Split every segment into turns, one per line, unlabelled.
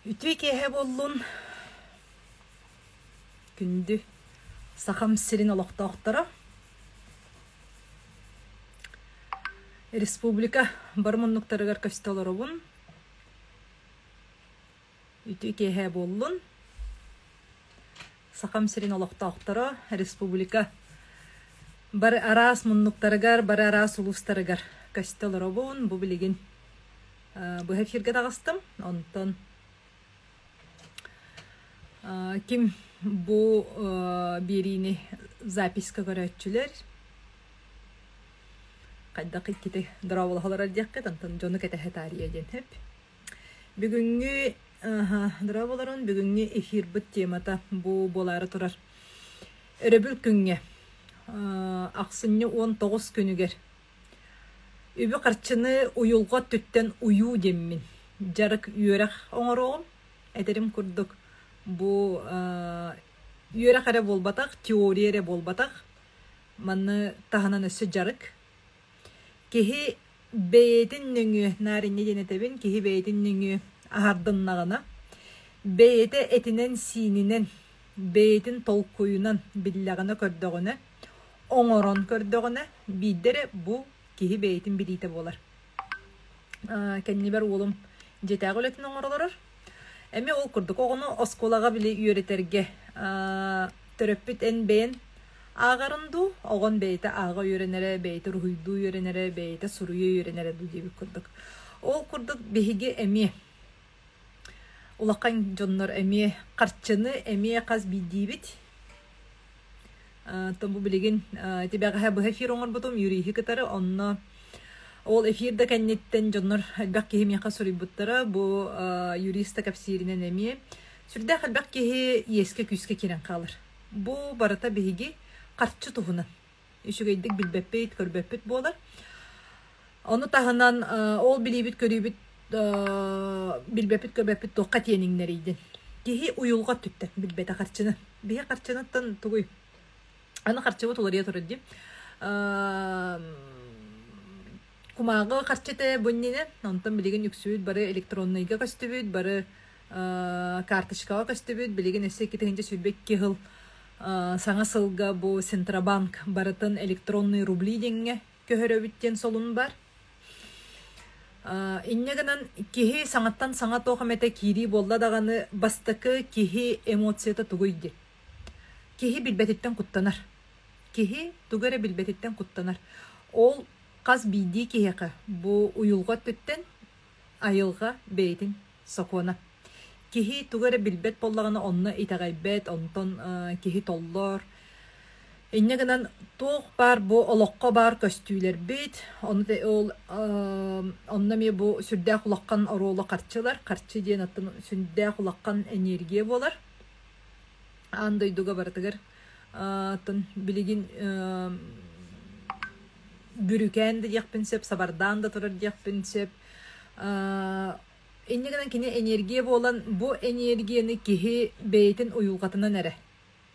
Ütüy kehe bollun kündü sakam sirin oloqtaqtara Respublika barmanlıktarıgar kastolorobun Ütüy kehe bollun sakam sirin oloqtaqtara Respublika bar aras munluqtarıgar bar aras ulustarıgar kastolorobun bu biligin bu hefirge dağıstım ondan kim bu birini zapiska görətçülər qayda qıtkite dravolahalar diqqət antan jonu kete hetariye gen hep bugünkü dravolaların bugünkü efir bu temata bu boları turar öröbül günge aqsınny 19 günüger übü qarçını uyulğa tütten uyu demmin jarık yörək oңoroğum ederim kurduk bu yöre kare bolbatak, teoriyere bolbatak, manı tahanan ösü jarık. Kehi beyedin nüngü, narinne denetebin, kehi beyedin nüngü ahardın nağına. Beyede etinen sininen, beyedin tolkuyunan billağına kördüğüne, oңoron kördüğüne, bidere bu kehi beyedin bilite bolar. Kendini ber oğlum jetağı öletin oңoroloror. Emi ol kurduk. Oğunu oskolaga bile üreterge töröpüt en beyin ağarındu. Oğun beyte ağa öğrenere, beyte ruhuydu öğrenere, beyte suruyu öğrenere du diye kurduk. Ol kurduk behigi emi. Ulaqan jonlar emi qarçını emi qaz bidibit. Bu biligin tibaga bu hefir oңor butum yurihi kıtarı onna ol efirde kennetten jonlar halbak kehi miqa suributtara bu yurista kapsirinen emi sürde halbak kehi yeske küske kiren kalır. Bu barata behigi qarçı tuhunan.Üşügeydik bilbepet körbepet bolar. Onu tahanan ol bilibit körübit bilbepet körbepet toqat yeninleriydi. Kehi uyulga tütten bilbete qarçını. Bihe qarçınattan tuguy. Ana qarçı bu tolariya turadi. Kumağı qarçete bonnine ondan bilegen yüksüt bare elektronlayga kastübüt bare kartışkaga kastübüt bilegen esse kitenge sürbek kehil sana sılga bu Centrabank baratan elektronный rubli denge köhöröbütten solun bar. İnneganan kehi sanattan sanat oqamete kiri bolla dağını bastakı kehi emotsiyata tuguydi. Kehi bilbetitten kuttanar. Kehi tugare bilbetitten kuttanar. Ol qaz bidi keheka bu uyulğa tütten ayılğa beytin sokona. Kehi tugare bilbet bollağına onna itagaybet onton kehi tollor. Inneganan toq bar bu oloqqa bar köstüler bit. Onu da ol onna mi bu sürde qulaqkan orola qarçılar. Qarçı diyen atın sürde qulaqkan energiya bolar. Anday duga bartıgar. Atın biligin bürüken de yakpinsep, sabardan da turar yakpinsep. Ennegadan kine energiya bolan bu energiyani kehi beytin uyulgatına nere?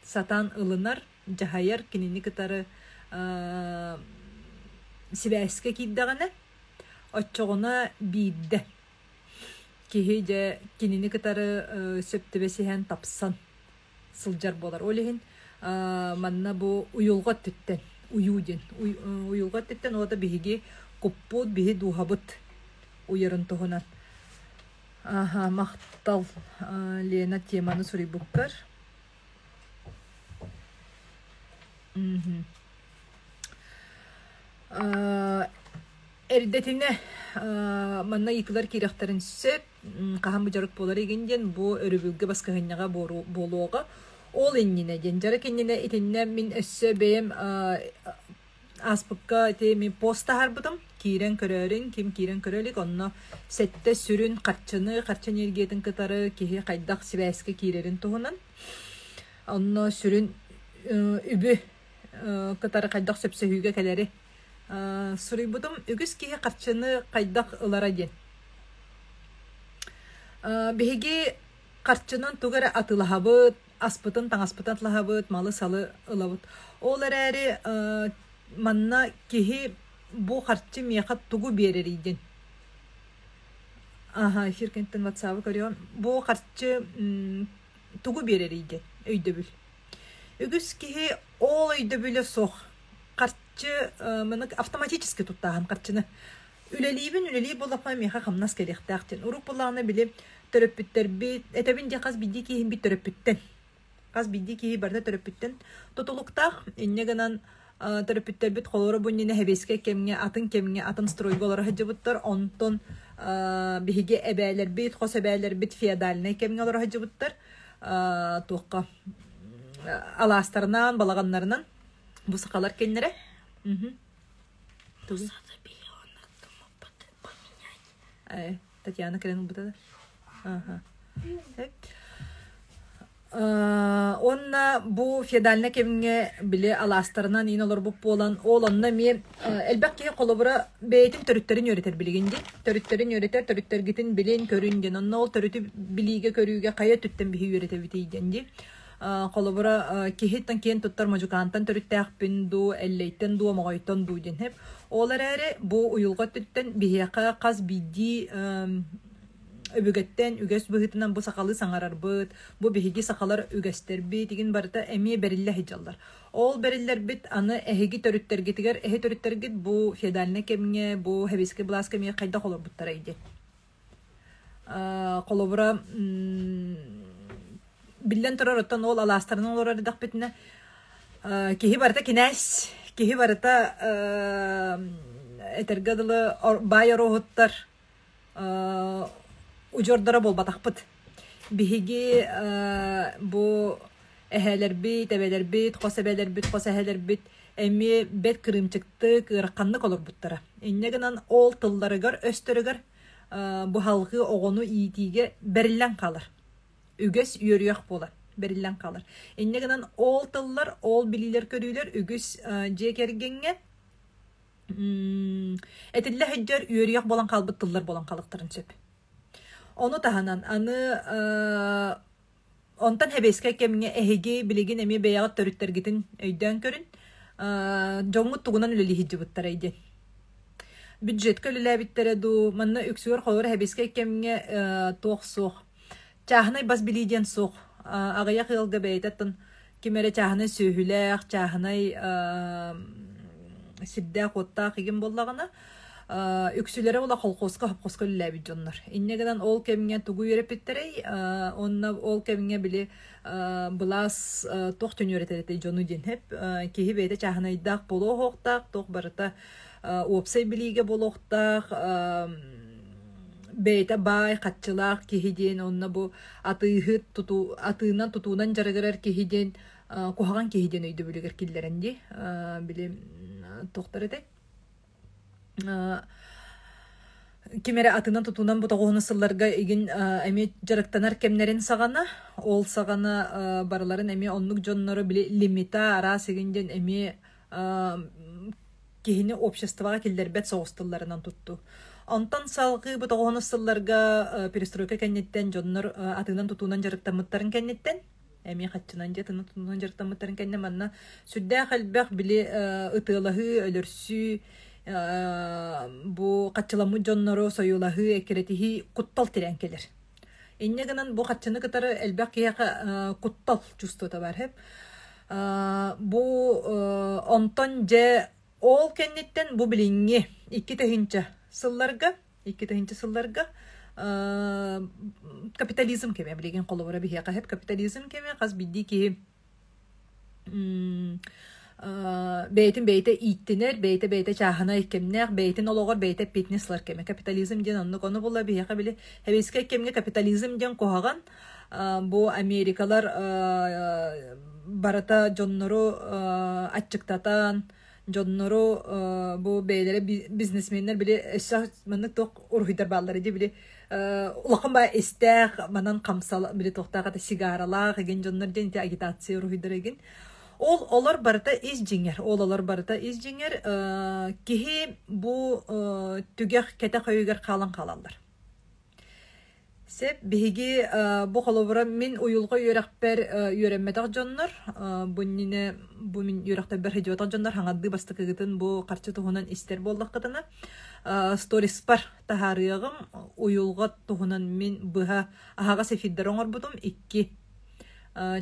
Satan ılınar, jahayar kinini kıtarı sibeske kiddağına açığına bidde. Kehi de kinini kıtarı söptübesihen tapsan sılcar bolar. Olehin manna bu uyulgat tütten. Uyudin. Uyulgat tütten o da bihigi kupput bihi duhabut uyarın tohunan. Aha, maqtal Lena temanı suri bukkar. Erdetine manna yıkılar kiraktarın söp qahan bujarık bolar eginden bu örübülge baska hınyaga boluğa ol ennine genjara kendine itenne min össe beyem aspıkka ite min posta harbudım kiren körörün kim kiren körölik onna sette sürün qarçın ergetin kıtarı kehi qaydak sibeske kirerin tohunan onna sürün übü kıtarı qaydak söpse hüge keleri suribudum ügüs kehi qarçını qaydak ılara den behigi qarçının tugara atılahabıt aspıtın taŋaspıtan lahabıt malı salı ılavıt olar eri manna kehi bu qarçı miyakat tugu bereriyden Aha, şirketten WhatsApp'ı görüyorum. Bu karşı tugu bereriydi. Öydöbül. Ügüs ki ol öydöbüle soğ. Karşı mınık автоматически tuttağım karşını. Üleliği bolapay meha kamnas gerektiğin. Uruk bulağını bilip töröpütter bit. Etebin de kaz bildi ki bir töröpütten. Kaz bildi ki barda töröpütten. Tutuluktağ inne ganan töröpütter bit kolora bunine hebeske kemge atın stroygolara hacıbıttar. Onton bihige ebeler bit, kos ebeler bit fiyadaline kemge olara hacıbıttar. Tuğqa alastarından, balağanlarından bu sakalar kendilere. Tuğqa. Татьяна Крен bu da. Aha. Evet. Onna bu fedaline kemge bile alastarından in olur bu olan olanna mi elbette kolobra beytin törütlerin yöneter biligince törütlerin yöneter törütler gitin bilin körüngen onna ol törütü bilige körüge kaya tütten bir yöneter bitiygendi kolobra kihitten kiyen tuttar majukantan törüttek bindu elleyten du moyton du den hep olarare bu uyulga tütten biheka qaz bidi öbügetten üges bıhıtından bu sakalı sangarar bıt bu bihigi sakalar ügester bit digin barıta emi berille hijallar ol beriller bit anı ehigi törütler gitiger ehi törütler git bu fedaline kemge bu hebiske blas kemge kayda olur buttara ide kolobra billen turar otan ol alastarının olar dak bitine kihi barıta kines kihi barıta etergadılı bayar ohuttar ucordara bol batakpıt. Bihigi bu eheler bit, ebeler bit, kos ebeler bit, kos eheler bit. Emi bet kırım çıktı, kırkanlık olur buttara. İnneginan ol tılları gör, östörü gör. Bu halkı oğunu iyitiğe berillen kalır. Üges yürüyük bolar, berillen kalır. İnneginan ol tıllar, ol bililer körüler, üges cekergenge. Etille heccer yürüyük bolan kalbıt tıllar bolan kalıktırın söp. Onu tahanan anı ondan hebeske kemge ehegi biligin emi beyağı törütler gitin öyden körün jongut tugunan üleli hicci bıttara ide büdjet kölüle bittere du manna üksüyor kolor hebeske kemge toğ soğ çahnay bas biliden soğ ağaya kılga beytatın kimere çahnay söhüler çahnay sidde kotta kigin bollağına üksülere ola kolkoska hapkoska lülebi jonlar. İnnegeden ol kemingen tugu yörepitterey, onna ol kemingen bili blas tohtun yöreterete jonu din hep. Kihi beyde çahanaydak bolo hoqtak, toh barata uopsay bilige bolo hoqtak, beyde bay katçılak kihi din, onna bu atığından tutuğundan jaragarar kihi din, kuhagan kihi din öydü biliger killerendi, bilim tohtar edek. Kimere atından tutunan bu toğunu sıllarga egin emi jarıktanar kemlerin sağana ol sağana barıların emi onluk jonları bile limita ara seginden emi kihini обществоға келдербет соғыстыларынан tuttu. Ondan salgı bu toğunu sıllarga perestroika kennetten jonlar atından tutunan jarıktamıttарын kennetten emi kaçınan atından tutunan jarıktamıttарын kenne manna südde halbek bile ıtılahı ölürsü bu kaçılamı jonları soyulahı ekeretihi kuttal tiren gelir. İnneginan bu kaçını kıtarı elbek yaqa kuttal justo tabar hep. Bu ondan je ol kennetten bu bilingi iki tehince sıllarga kapitalizm keme bilgin kolubura bir yaqa hep kapitalizm keme qaz bildi ki beytin beyte ittiner, beyte çahana ikemner, beytin oloğor beyte fitnesslar keme. Kapitalizm den onu konu bolla bir yaka bile. Hebeske kemge kapitalizm den kohagan bu Amerikalar barata jonnoru açıktatan, jonnoru bu beylere biznesmenler bile eşya manık tok urhidar balları di bile ulaqan ba istek manan kamsal bile toktağa da sigaralar gen jonlar den agitasyon urhidar gen. Olar barıta izcinger, kihi bu tügeh kete koyuger kalan kalallar. Сеп биһиги бу холобура мин уюлга үйрәкпер үйрәммәтәк дьоннор. Буннине бу мин үйрәктә бер хәҗәтәк дьоннор хаңадды бастыкыгытын бу карчы туһунан истер болдык кытына. Сторис бар тахарыгым уюлга туһунан мин быха ахага сефиддер оңор бутум 2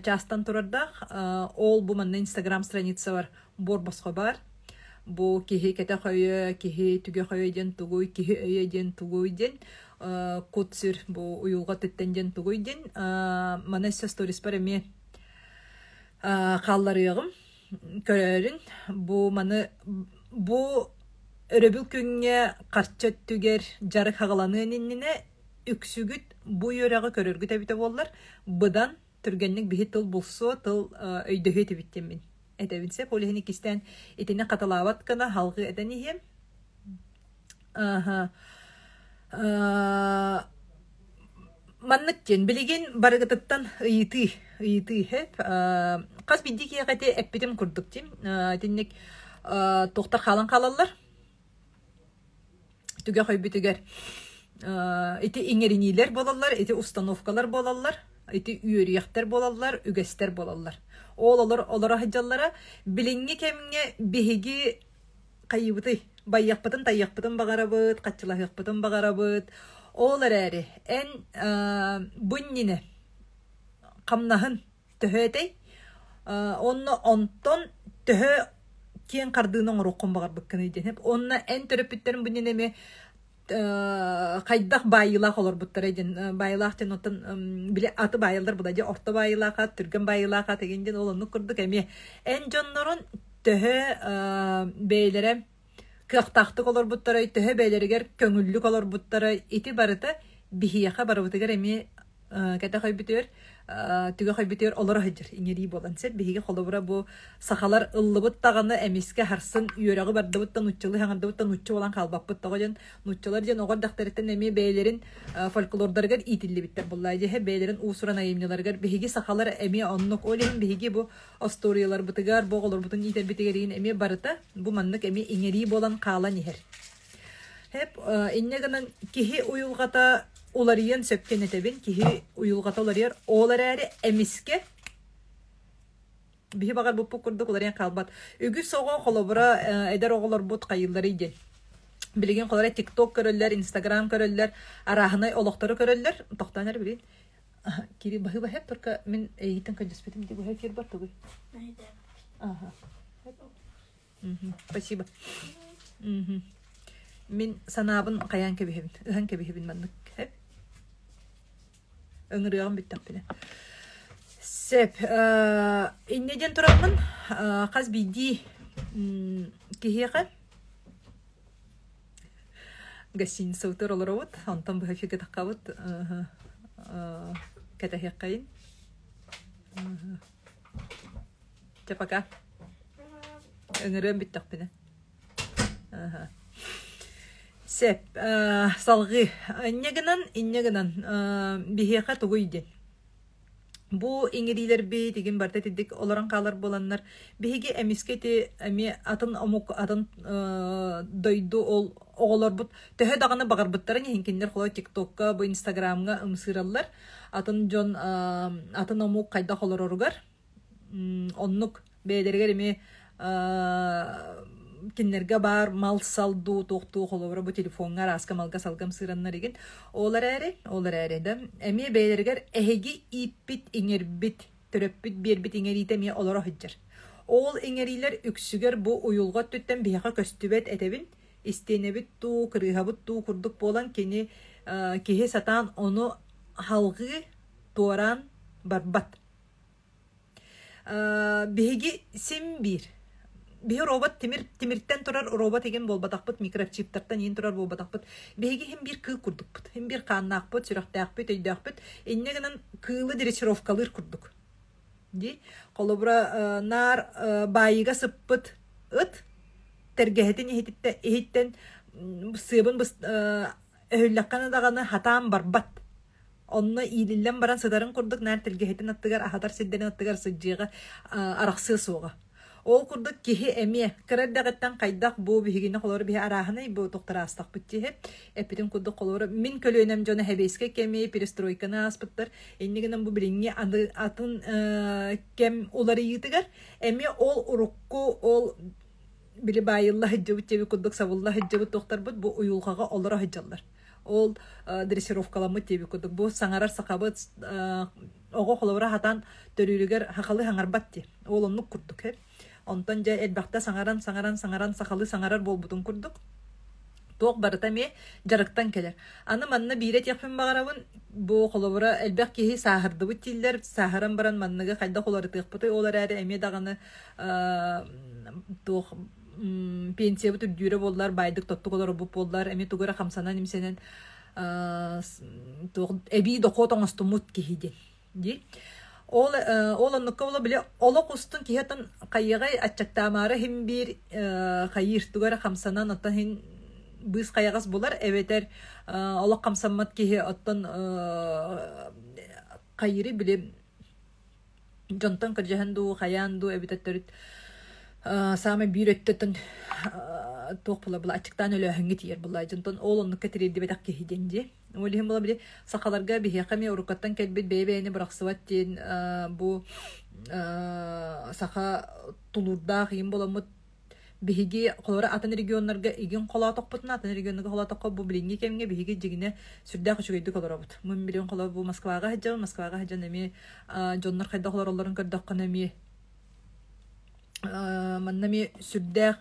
частан турардак. Ол бу менә Instagram страница бар. Бор баска бар. Бу кихи кете хойы, кихи түге хойы ден тугуй, кихи өйе ден тугуй ден. Кутсир бу уюлга теттенден тугуйден манасса сторис бар эме калларыгым көрөрүн бу маны бу өрөбүл күнгө карча түгер жарык хагаланыннине үксүгүт бу йөрөгө көрөргү табыта боллар быдан түргенник бихи тыл булсо тыл өйдөгө тебиттемин этебинсе полихиник истен итине каталават кана халгы эденихем манныктен билеген барыгытыттан ыйты хеп кас биддики ягате эппитим курдук тим тинник токтар халан калалар түгө койбүтүгер эти иңеринилер болалар эти установкалар болалар эти үйөрүяктер болалар үгестер болалар олар хаджаллара билинги кемге биһиги кайыбыты байяқпытын тайяқпытын бағарабыт, қатчылахықпытын бағарабыт. Олар әрі, ән бұнніне қамнағын түхі әтей, онны онтон түхі кен қардығының роқын бағар бұққын өйден. Онны ән түріпіттерін бұнніне ме қайдақ байылақ олар бұттар өйден. Байылақ тен отын, біле аты байылдар бұда де, орта байылақа, түрген байылақа тегенден оланны күрдік әме. Ән жонларын түхі бейлері кыақтақты колор буттара төһө бәйләргәр көңүллү колор буттара ити барыта бихияка барыбытыгар эми ката хайбитер түгө хайбитер олар хаҗыр иңери боланса биһиге холобура бу сахалар ыллыбыт таганы эмиске харсын үйрәгы бардыбыттан уччылы хаңардыбыттан уччу болан калбаппыт тогон нуччалар жен огор дактарыттан эми бәйләрин фольклордаргар итилли биттер буллай же бәйләрин усуран айымныларгар биһиге сахалар эми оннук олен биһиге бу историялар бытыгар боголор бутун итер битегерин эми барыта бу маннык эми иңери болан кала нихер хеп иннегенен кихи уюлгата уларыен сөпкен этебин кихи уюлгата уларыер олар әрі эмиске бихи багар буппу курдук уларыен калбат үгү сого холобура эдер оголор бут кайыллары иде билеген колора TikTok көрөллөр Instagram көрөллөр арахынай олоктору көрөллөр токтанар билин кири бахы бахып только мен эйтен кадеспетим деп хефир бар тугу спасибо мен санабын каян кебехин ыхан кебехин маннык öngürüyorum bittapine. Sep inneden turamın kaz bidi kihiye gasin sautur olarawut antam bu hafif ketakavut ketahiyakain cepaka öngürüyorum bittapine. Sep salgı innegenen bihiyaka tuğuydu. Bu İngilizler bir digin barda dedik olaran kalar bolanlar bihigi emisketi emi atın amuk atın doydu oğlar but töhe dağını bağır butların hinkinler kolay TikTok'a bu Instagram'a ımsırallar atın John atın amuk kayda kolor orugar onluk beylerger emi киннерге бар мал салду тоқту холовра бу телефонга раска малга салгам сыраннар еген олар әре да эми бейлергер эһеги иппит иңербит төрөппит бербит иңерите ми олар хаҗыр ол иңерилер үксүгер бу уюлга төттен бияка көстүбет этебин истенебит ту кырыгабыт ту курдук болан кени кеһе сатан ону халгы туаран барбат беги сим бир Бихи робот тимирттен турар робот еген болбатакпыт микрочиптардан ен турар болбатакпыт беги хем бир кыл курдукпут хем бир каннакпыт сүрөктакпыт өйдөкпүт эннегенен кылы дрессировкалыр курдук ди колобура нар байыга сыппыт ыт тергехетин эхиттен сыбын өһүллакканы даганы хатаан барбат онно иилиллен баран сыдарын курдук нар тергехетин аттыгар ахатар сидденин аттыгар сыджыга араксы суга Ол курдук кихи эми кырардагыттан кайдак бу бигине колору би араханы бу доктора астак битти эпитин курдук колору мин көлөнем жона хебеске кеми перестройканы аспыттар эннигенен бу билинги атын кем улары йытыгар эми ол урукку ол били байылла хыджыбыт жеби курдук савулла хыджыбыт доктор бу уюлгага олора хыджаллар ол дрессировкаламыт жеби курдук бу саңарар сакабыт ого колора хатан төрүрүгөр хакалы хаңарбатти ол оннук курдук Ondan ja elbaqta sangaran sakalı sangarar bolbutun kurduk. Toq barata me jarıktan keler. Anı manna biret yapın bağarabın bu kolobura elbaq kehi sahırdı bu tiller saharan baran mannaga kayda koları tıqpıtı olar әрі әме дағаны toq pensiya bu türdüre bollar baydık tottu koları bu bollar әме tuğura xamsana nimsenen toq ebi doqo toңостумут kehiden. Di Ол оннукка бола биле олок устун киһатын кайягай аччактаамаары хим бир кайыртугара хамсанан оттан хин быз каягас болар эбетер олок хамсаммат киһи оттан кайыры биле жонтон кыржаһанду каянду эбететтерит самы биреттен тоқ була ачыктан өлөһүнгө тиер була жонтон ол оннукка тирди бетак киһиденди Олихим була биле сакаларга бихеками урукаттан келбит бебени браксыбаттин бу сака тулурда кыйын боламыт биһиги колора атын регионнарга иген кола токпутна атын регионнарга кола токко бу билинги кемге биһиги жигине сүрдө кучугойду колоробут мун миллион кола бу Москвага хаджан эми жоннор кайда колоролорун көрдөккөн эми маннами сүрдө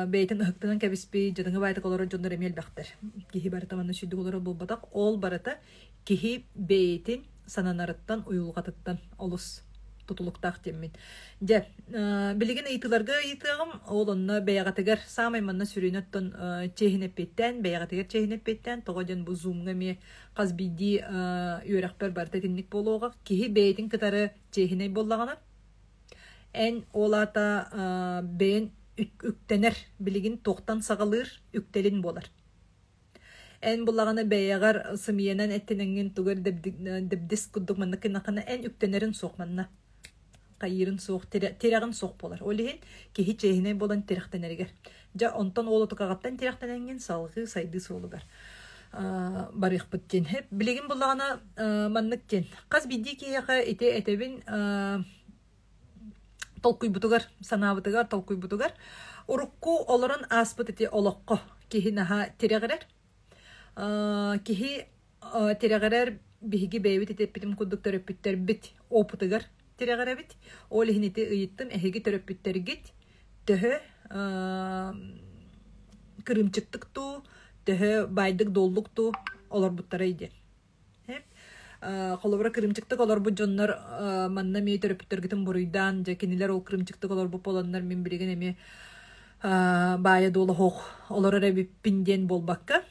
бейтен ыхтынан кебиспи жадыңа байта колорон жоннор эмел бактар кихи барата манна сүрдү колорон болбатак ол барата кихи бейтин сананарыттан уюлгатыттан олус тутулуктак теммин же билеген ыйтыларга ыйтыгым ол онна беягатыгар самай манна сүрүнөттөн чехинеппеттен тогоден бу зумга ме казбиди үйрөкпер барта тинник болууга кихи бейтин кытары чехиней боллагана эн олата бен үктенер билигин тоқтан сағалыр үктелин болар. Ән бұлағаны бәйягар сымиянан әттененген тугар дебдес күддік маннықын ақына ән үктенерін соқ манна. Қайырын соқ, терағын соқ болар. Олеген кехи чейхіне болан терақтенергер. Жа онтан олы тұқағаттан терақтененген салғы сайды солығар. Барық бүттен. Білеген бұлағына маннықтен. Қаз биді кейеға әтебін толкуйбутугар санаабытыгар толкуйбутугар урукку олорон аспыт эти олокко кихи наха тирегерер кихи тирегерер биһиги бэбит этеппитим куддук төрөппүттер бит опутыгар тирегеребит ол ихинити ыйыттым эһиги төрөппүттергит төһө кырымчыктыкту төһө байдык доллукту олорбуттара иде Холобра кырымчыктык олорбу жоннор манна мей төрөпүттөргүтүн буруйдан же кинилер ол кырымчыктык олорбу полоннор мен билген эми бая долу хох олор эребиппинден болбакка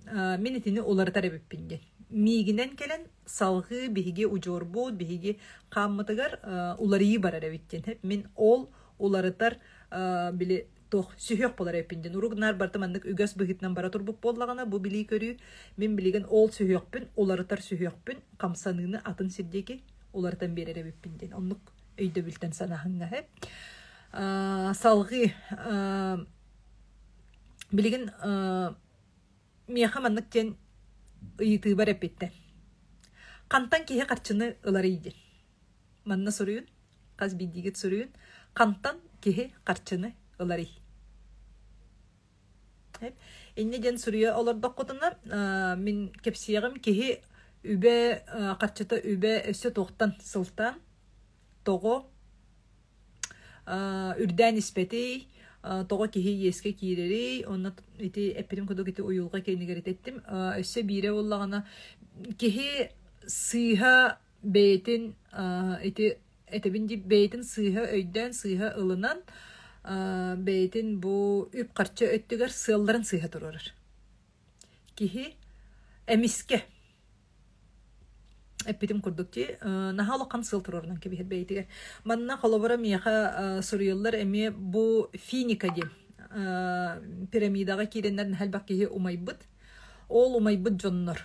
мен итини олар эребиппинден мигинен келен салгы биһиги ужорбу биһиги каммытыгар уларии бар эребиттен мен ол уларытар биле тох сүйөк болар эпинден уругнар бартамандык үгөс быгытнан бара турбуп боллагана бу били көрүү мен билген ол сүйөкпүн оларытар сүйөкпүн камсаныны атын сирдеки олардан берере биппинден оннук өйдө билтен санахынга салгы билген миахаманнык тен ыйты бар эпиттен кантан кие карчыны ыларыйды манна соруюн каз бидигет соруюн кантан кие карчыны ыларый Инне ден сурия олордок котуна мен кепсиягым кихи үбе карчыта үбе өсө тоқтан сылтан того үрдән испети того кихи еске кирери онна ити эпирим кудук ити уюлга кенигерет еттим өсө бире боллагана кихи сыйха бейтин ити этебинди бейтин сыйха өйдөн сыйха ылынан бейтин бу үп карчы өттүгөр сыылларын сыйха турар. Кихи эмиске эпитим курдукти нахалы кан сыыл турарынан кебихет бейтигер. Манна холобора мияха сурыйыллар эми бу финика дем пирамидага киреннерин хелбак кихи умайбыт. Ол умайбыт жоннор.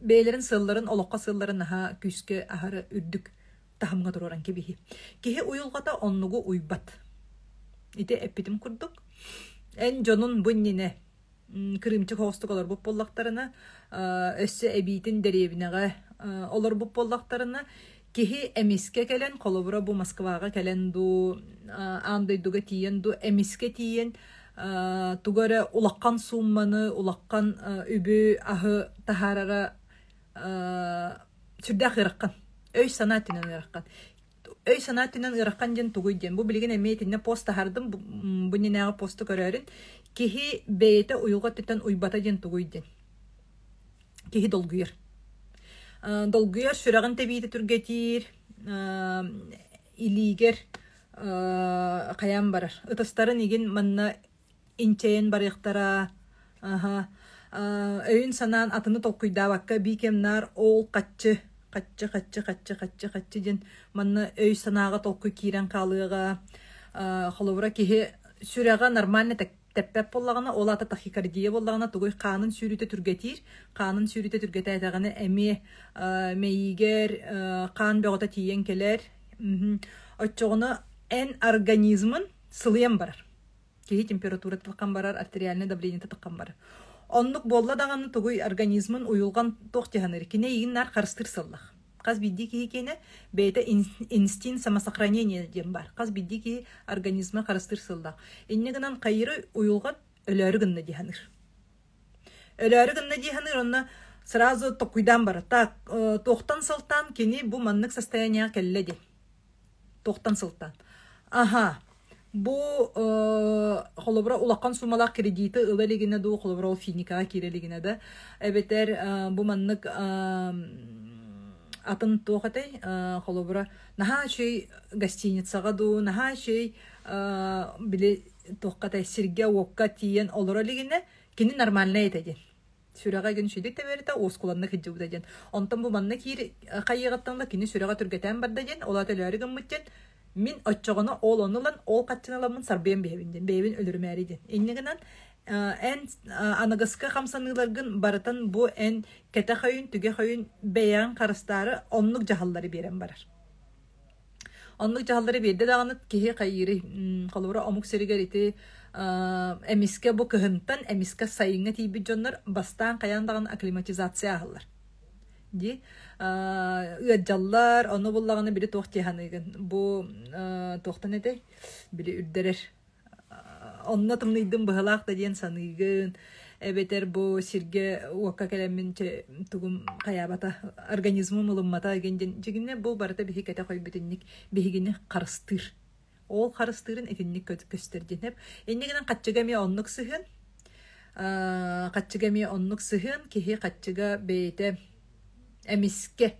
Бейлерин сыылларын, олоққа сыылларын наха күске ахары үрдүк тахамга туроран кибихи. Кихи уюлгата оннугу уйбат. Ите эппитим курдук. Эн жонун буннине кырымчы хостук олар буп боллактарына өссө эбитин деребинеге олар буп боллактарына кихи эмиске келен колобура бу Москвага келен ду андайдуга тиен ду эмиске тиен тугара улаккан сумманы улаккан үбү ахы тахарара сүрдах ыраккан өй санатынан ыраккан өй санатынан ыраккан жен тугуйден бу билген эметине пост тахардым бунинага посту көрөрүн кихи бейте уйулга тетен уйбата жен тугуйден кихи долгуйер сүрагын тебиите түргетир илигер каян барар ытыстарын иген манна инчейен барыктара өйүн санаан атыны толкуйдабакка бикемнар ол каччы жен манна өй санаага толкуй кирен калыга холобура кихи сүрага нормально теппеп боллагана ол ата тахикардия боллагана тугуй канын сүрүтө түргететаганы эми мейигер кан бөгөтө тиен келер оччогуну эн организмын сылыян барар кихи температура тылкан барар артериальный давление тылкан барар оннук болла даганы тугуй организмын уюлган тохтиханыр кине игиннар карыстыр сыллах каз бидди кихи кене бейте инстинкт самосохранения дем бар каз бидди кихи организма карыстыр сыллах иннегинан кайыры уюлган өлөрү гынна диханыр онна сразу токуйдан бар так тохтан сылтан кини бу маннык состояние келле де тохтан сылтан бу холобра улаккан сумалак кредиты ылалигине ду холобра ол финикага кирелигине да эбетер бу маннык атын тохатай холобра наха чей гостиницага ду наха чей биле тохкатай сирге окка тиен олоралигине кини нормально этеден сүрага ген шидик теберите оскуланна кыжыбыдаден онтон бу манна кир кайыгаттанда кини сүрага түргетен бардаден олатөлөрүгөн муттен Min açığına olanılan ol kaçınalamın sarbiyen beyvin ölürməriydi. Enneğinden en anagaska kamsanılargın baratan bu en kete hayın, tüge hayın beyan karıstarı onluk cahalları beren barar. Onluk cahalları berdi dağınıt kihi kayırı kalora omuk serigariti emiske bu kıhıntan emiske sayınga tibi jonlar bastan kayan dağın aklimatizasya ahırlar. Di ıjallar onu bullağını biri tohtihanıgın bu tohtan ede biri ürderer onunla tımlıydım bıhalak da diyen sanıgın ebeter bu sirge vakka kelemin tugum kayabata organizmum ılınmata gencen cigine bu barata bihi kete koy bitinlik bihigini karыстır ol karыстırın etinlik göstercen hep enneginen kaççıgamiya onluk sıhın kihi kaççıga beyte emiske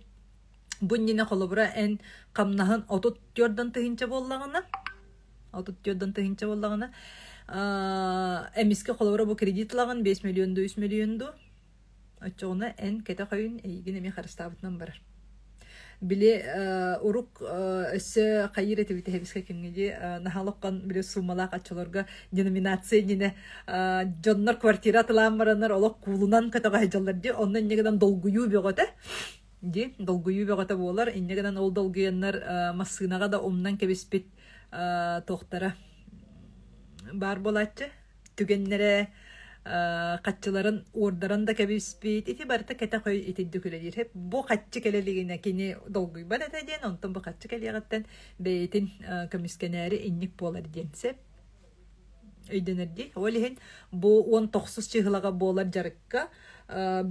bunnine kolobura en kamnahın otut yordan tıhınca bollağına emiske kolobura bu kreditlağın 5 milyondu 3 milyondu açığına en kete koyun eygin emi karıstabıtından barar bile uruk össe kayır etibite hebiske kengedi nahalıkkan bile sumalak açılarga denominasyon yine jonlar kvartira atılan baranlar olak kulunan kata kayıcılar di ondan negeden dolguyu beğete bolar negeden ol dolguyanlar masınaga da ondan kebespet tohtara bar bolatçı tügenlere kaççıların ordaran da kebespet iti barta kete koy iti döküledir hep bu kaççı keleligine kini dolguyu bana tediyen ondan bu kaççı keleligatan beytin komiskeneri innik bolar diyense öйденерди олehen bu 19 çıhılaga bolar jarıkka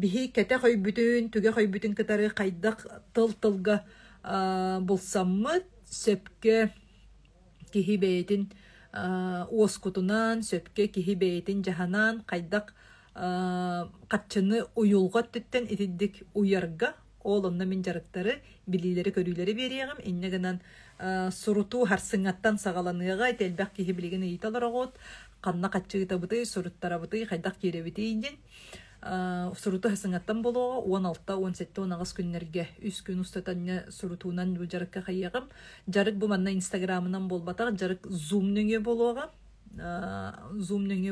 bihi kete koy bütün tüge koy bütün kıtarı kaydak tılga bulsamı söpke kihi beytin oskutunan söpke kihi beytin jahanan kaydak kaççını uyulga tütten itidik uyarga oğlumna min jarıktarı bilileri körüleri beriyem innegenen surutu harsıngattan sağalanıga telbek kihi bilgini italar oğut kanna kaççı tabıtı suruttara bıtı kaydak kerebiti injen surutu harsıngattan boluğa 16-17-19 günlerge 3 gün ustatannya surutunan bu jarıkka kayagım jarık bu manna instagramından bolbata jarık zoom nöngö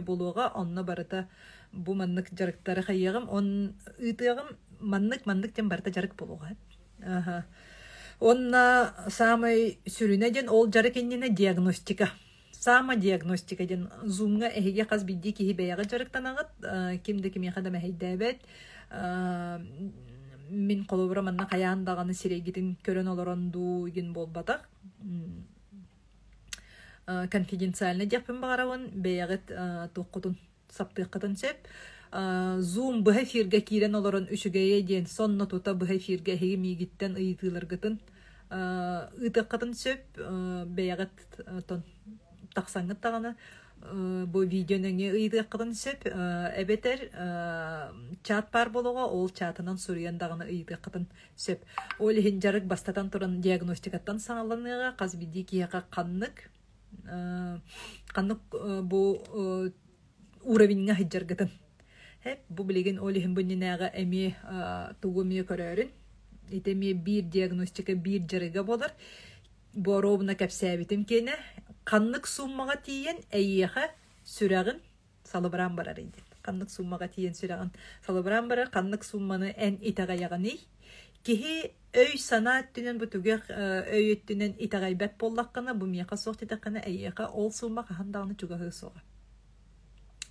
boluğa onna barata bu manlık jarıktara kayagım on ıtığım manlık ten barata jarık boluğa Онна самый сүрүнеден ол жары кеннене диагностика. Сама диагностика ден зумга эһиге каз бидди киһи бэйага жарыктанагыт, кимде кими хадам эһиддәбет. Мин колобура манна каяндаганы сирегитин көрөн олоронду ген болбатак. Конфиденциально дияппен багарабын бэйагыт тоққутун саптыqқытын сеп. Zoom bu эфирге кирен олорон үшүгeye ден сонно тута bu эфирге эһиги мигиттен ыйтылыргытын ытыккытын сөп бэйагыт тон тақсаңыт тағаны bu видеоныңе ыйтыккытын сөп эбетер чат бар болуға ол чатынан сурыяндағаны ыйтыккытын сөп. Ол хин жарык бастатан туран диагностикаттан саңаланыга каз биди кияка каннык bu уровеньга хиджаргытын. Hep bu bilgin olihim buninaga emi tuğumiye körörün. İtemi bir diagnostika bir jarıga bolar. Borovna kapsabitim kene kanlık summaga tiyen eyyaha süragın salıbran barar idi. Kanlık summaga tiyen süragın salıbran barar. Kanlık summanı en itaga yagani. Kihi öy sanat tünen bu tügek öy tünen itagaybet bollakkana bu miyaka soğut itakana eyyaha ol summaga handağını çugahı soğa.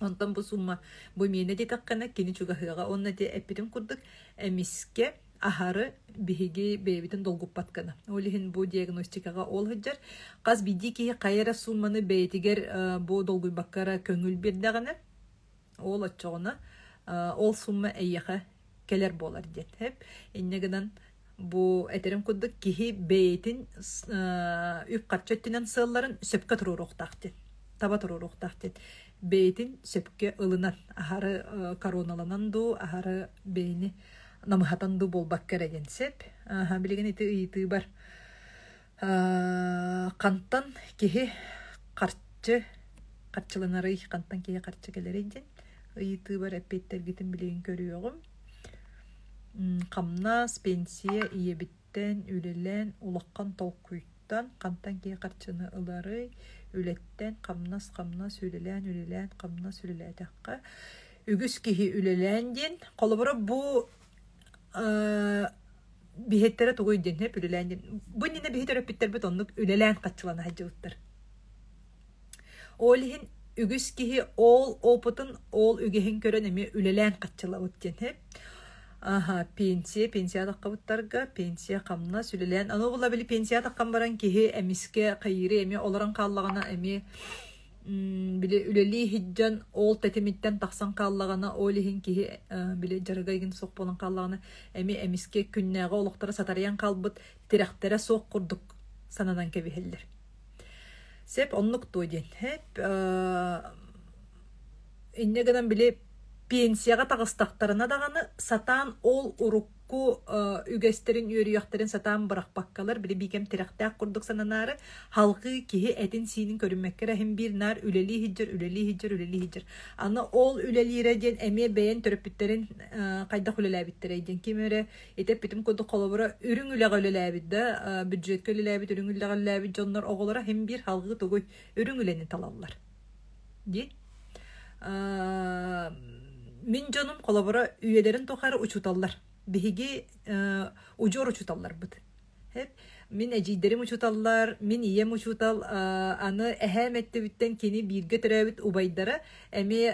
Ondan bu summa bu miyene de takkana kini çugahıga onna de epitim kurduk emiske aharı bihigi bebitin dolgup batkana. Olihin bu diagnostikaga ol hıcar. Kaz bidi ki kayara summanı beytiger bu dolguy bakkara köngül bir dağına ol açığına ol summa eyyaha keler bolar diye hep. İnnegadan bu eterim kurduk ki beytin üp karçöttünen sığırların söpka tururuq taktı. Taba tururuq taktı. Beytin söpke ılınan aharı koronalanandu aharı beyni namıhatandu bol bakkara gensep bilgen iti bar kantan kihi karçılanarı kantan kihi karçı gelereyden iti bar epetler gitin bilgen görüyorum kamnas pensiye iye bitten ülelen ulakkan tolkuyuttan kantan kihi karçını ıları Ületten kamnas ülelen kamnas ülelədəqqa. Ügüs kihi ülelendin. Kolubara bu bihettere toğuydin hep ülelendin. Bu nine bihetter öpütter bet onluk ülelen kaçılana hacıvıttır. Olihin ügüs kihi ol oputun ol ügehin kören emi ülelen kaçılavıttın hep. Aha, pensiya taqabıttarga, pensiya kamna sülelen. Anu bula bili pensiya taqan baran kihi emiske qayiri emi olaran kallagana emi bili üleli hiccan ol tetimitten taqsan kallagana olihin kihi bili jaragaygin soq bolan kallagana emi emiske künnäge oluqtara satarayan kalbıt tiraktere soq kurduk sanadan kebiheller. Sep onluk toydin hep innegadan bili pensiyaga tağıstaqtarına dağını satan ol urukku ügesterin yürüyakterin satan bırakbakkalar bile bikem tiraktaq kurduk sananarı halkı kihi etin sinin körünmekkere hem bir nar üleli hicir. Ana ol üleli reden eme beyen törüpütlerin kaydak ülelabitlereyden kimere etep bitim kodu kolabora ürün ülelabitde büdjet ülelabit ürün ülelabit jonlar oğulara hem bir halkı togoy ürün üleni talallar. Di? Min canım kolabora üyelerin tokarı uçutallar. Bihigi ucur uçutallar bud. Hep min eciderim uçutallar, min iyem uçutal anı ehemetti bitten kini bir götürevit ubaydara emi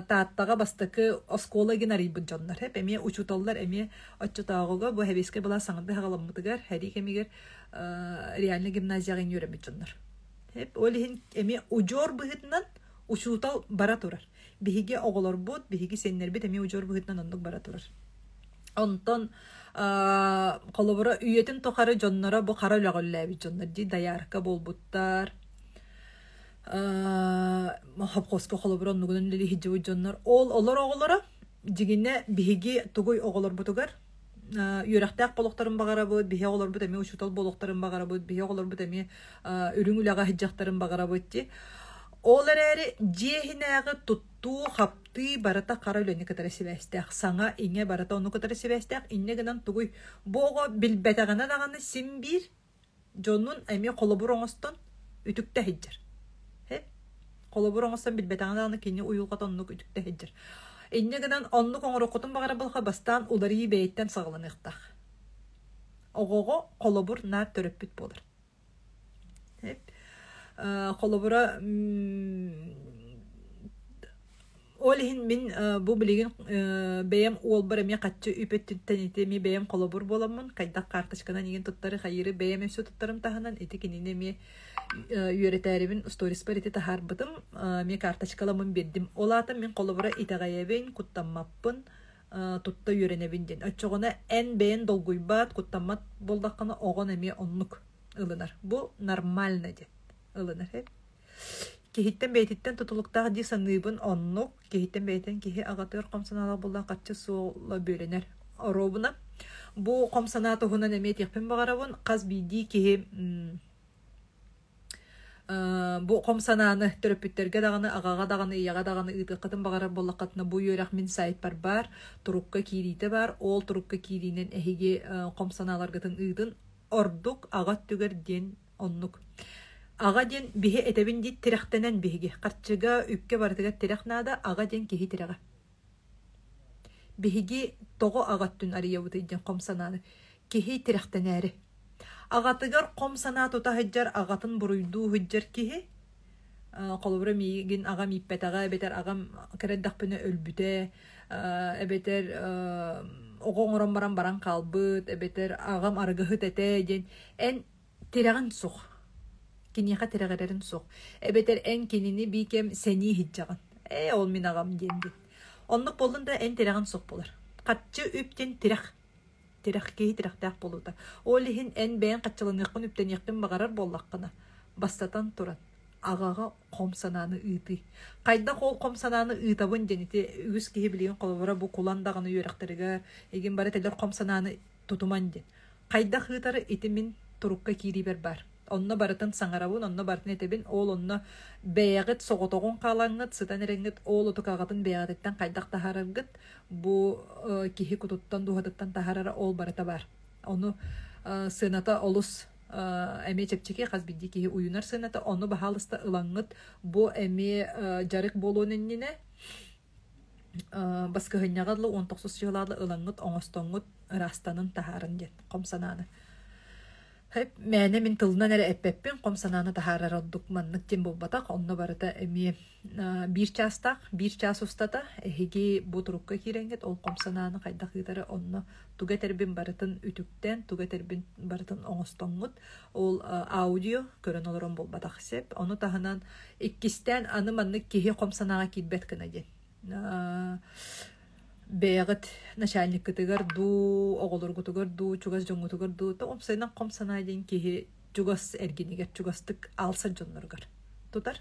taattaga bastakı oskola ginari bud canlar. Hep emi uçutallar emi açutağıga bu hebeske bala sanıdı hagalamıdıgar. Heri kemiger realne gimnaziyagin yüremit canlar. Hep olihin emi ucur bıhıtından uçutal bara turar. Bihigi oğulur bud, bihigi senler bit emi ucur bıhıtından onduk bara turar. Ondan kolobora üyetin tokarı jonlara bu kara lagıllabi jonlar di dayarka bol buttar. Hapkoska kolobora nugunun lili hiccu jonlar olur oğulara jigine bihigi tuguy oğulur butugar. Yürektak boluqtarın bagara bud, bihi oğulur bud emi uçutal boluqtarın bagara bud, bihi oğulur bud emi ürün ülaga hicjaktarın bagara bud di. Olar eri cehinağı tuttuğu haptı barata kara üleni kadar sivestek. Sana inge barata onu kadar sivestek. İnne gıdan tuğuy. Boğa bilbetağına dağını sim bir jonun emi kolaboronustan ütükte hiccer. He? Kolaboronustan bilbetağına dağını kini uyulqatan onu ütükte hiccer. İnne gıdan onu konuğru kutun bağıra bulqa bastan uları beyitten sağlanıqtaq. Оғоға қолобур нар төрөппүт болар. Қолобура Олихин мин бу билеген бәйем олбар эме катчы үпөттүттен ите ми бәйем колобур боламын. Кайдак карточкана деген туттары хайыры бәйем өсө туттарым таханан ите кинине ми үйрөтәрибин сторис бар ите тахарбытым. Ми карточкаламын бердим. Олата мен колобура итагаябен куттаммаппын. Тутта үйренебин ден. Очогона эн бәйен долгуйбат куттаммат болдаккана огон эме оннук ылынар. Бу нормально ден. Ылынар хеп. Кихиттен бейтиттен тутулуктағы ди саныбын оннук, кихиттен бейтен кихи ағатыр қомсанала болла қатчы суыла бөленер оробына. Бу қомсана тұғынан әмет екпен бағарабын, қаз бейді кихи бу қомсананы төрөппүттерге дағаны, ағаға дағаны, ияға дағаны ұйғы қытын бағараб болла қатына бу үйрақ мен сайт бар, тұрукка кирейті бар, ол тұрукка кирейнен әхеге қомсаналар гытын ұйдын, ордук ағат түгер ден оннук. Аға ден бихе этебин дит тирахтенен бихиге. Қарчыға үпке бартыға тирахнада аға ден кехи тираға. Бихиге тоғы ағаттын арияуыты ден қомсананы. Кехи тирахтенәрі. Ағатыгар қомсана тута хыджар ағатын бұруйду хыджар кехи. Қолыбыры мейгін аға миппет аға, әбетер ағам кәрәддақпыны өлбүте, әбетер оғоң оран баран қалбыт, әбетер ағам арғығыт әте ден. Ән тирағын сұқ. Кинеха терегерерин соқ. Эбетер эн кинини бикем сени хиджаган. Ол мин агам денди. Оннук болдун да эн тереген соқ болар. Катчы үптен тирах. Тирах кей тирахтак болута. Олихин эн бен катчылыныкын үптен якын багарар боллаккына. Бастатан турат. Агага комсананы ыйты. Кайда кол комсананы ыйтабын денити үгүс кихи билген колобура бу куландаганы үйрөктөргө эген бара телер комсананы тутуман ден. Кайда хытары итимин турукка кирибер бар. Онна барытын саңарабын, онна бартын етебін, ол онна бәйәгіт соғытоғын қалаңыт, сытан әреңгіт, ол отық ағатын бәйәгіттен қайдақ тахараргыт, бұ кихи кутуттан дұғатыттан тахарара ол барыта бар. Оны сыната олыс әме чепчеке қазбидді кихи уюнар сыната, оны бағалыста ылаңыт, бұ әме жарық болуыненіне басқығынағадылы 19 жылады ылаңыт, оңыстоңыт растанын тахарын ден, қомсананы. Мәне мен тылынан әрі әппеппен қомсананы тахарар оддук маннық тем болбатақ, онны барыта әме бір час ұстата, әхеге бұтырыққа керенгет, ол қомсананы қайдақ етары онны туға тәрбін барытын үтіктен, туға тәрбін барытын оңыстоңғыт, ол аудио көрін олырын болбатақ сеп, оны тағынан иккістен аны маннық кеге қомсанаға кетбет кіна ден. Бәйгіт начальник кытыгар ду, оғылыр күтігар ду, чугас жоңғы түгар ду, тоғымсайнан қомсана ден кеге чугас әргенігер, чугастык алса жонларгар. Тутар?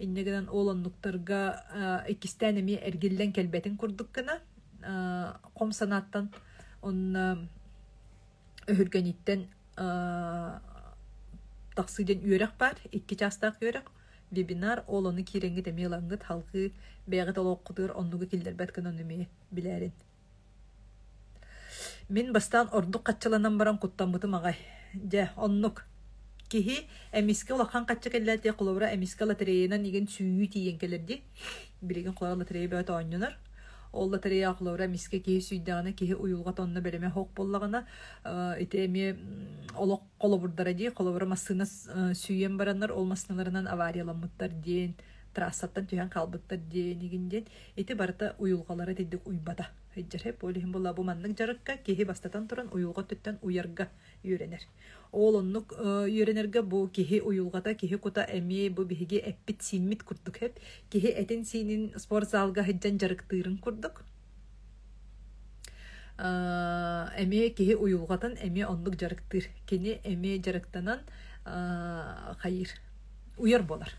Иннегеден оланлықтарға икістен әме әргелден кәлбетін күрдік кіна, қомсанаттан онна өһүргениттен тақсыден үйрек бар, 2 частақ үйрек, вебинар ол оны киренге демелаңгыт халқы бәғыт ол оқытыр оннуғы келдер бәткін оннуме біләрін. Мен бастан ордық қатчыланан баран құттамытым ағай. Жа, оннук. Кехи әмеске олаққан қатчы кәлләте құлауыра әмеске лотерейынан еген сүйі тиен келерді. Білеген құлауыра лотерей бәуті ойнынар. Ол лотерей ақылауыра әмеске кехи сүйдіғаны, кехи ұйылғат онына бәлеме хоқ боллағына, әме олық қолабырдара дей, қолабыра масына сүйен баранар, ол масыналарынан аварияламыттар ден, трассаттан түйен қалбыттар ден, егінден, әте барыта ұйылғалары тедік ұйбата. Хеджер олихин болла бұл манның жарыққа, кехи бастатан тұран ұйылға түттен ұярға үйренер. Ол оннық үйренерге бұл кехи ұйылғата, кехи құта әме бұл бігеге әппет синмит күрдік хеп, кехи әтен синин спорт залға хеджан жарықтырын күрдік. Әме кехи ұйылғатан әме оннық жарықтыр. Кені әме жарықтанан қайыр, ұяр болар.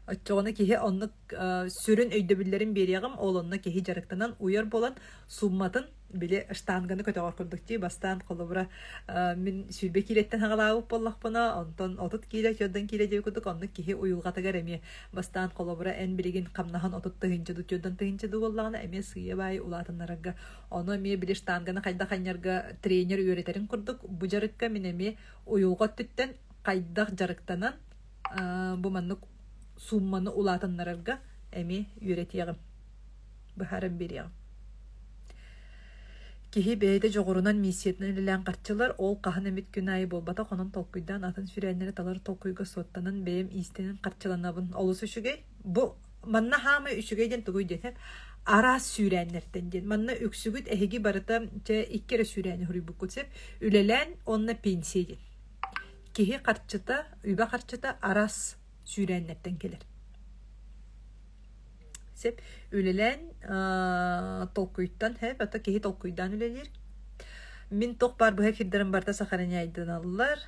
Отчоғына кехи оннық сүрін өйдөбілерін береғім, ол онна кехи жарықтанан ұяр болан сумматын біле штанганы көтеғар күрдік дей, бастан қолыбыра мен сүрбе келеттен ағалауып боллақ бұна, онтан отыт келе, жоддан келе дей күрдік, онны кехи ұйылғатығар әме бастан қолыбыра ән білеген қамнахан отыт тұхынчы ду, жоддан тұхынчы ду боллағына әме сүйе бай ұлатынларыға. Оны әме біле штанганы қайда қайнарға тренер үйретерін күрдік, бұ жарыққа мен әме ұйылға түттен қайдақ жарықтанан бұманны сумманы ұлатынларыға әме үйретеғім. Бұхарым береғім. Кихи бейде жоғырынан миссиятын үлілен қарчылар, ол қағын әмет күн айы болбата қонын толкуйдан атын сүрәнлері талар толкуйға соттанын бейім истенін қарчыланабын. Олыс үшігей, бұл манна хамы үшігейден тұғойден, ара сүрәнлерден ден. Манна үксігіт әхеги барыта иккері сүрәні хүрі бүккөтсеп, үлелен онна пенсия ден. Кихи қарчыта, үбә қарчыта арас сүрәнлерден келер. Сеп, үлелен толкуйттан, ата кихи толкуйдан үлелер. Мин тоқ бар бұхай фирдерін барта сақарыны айдын алылар.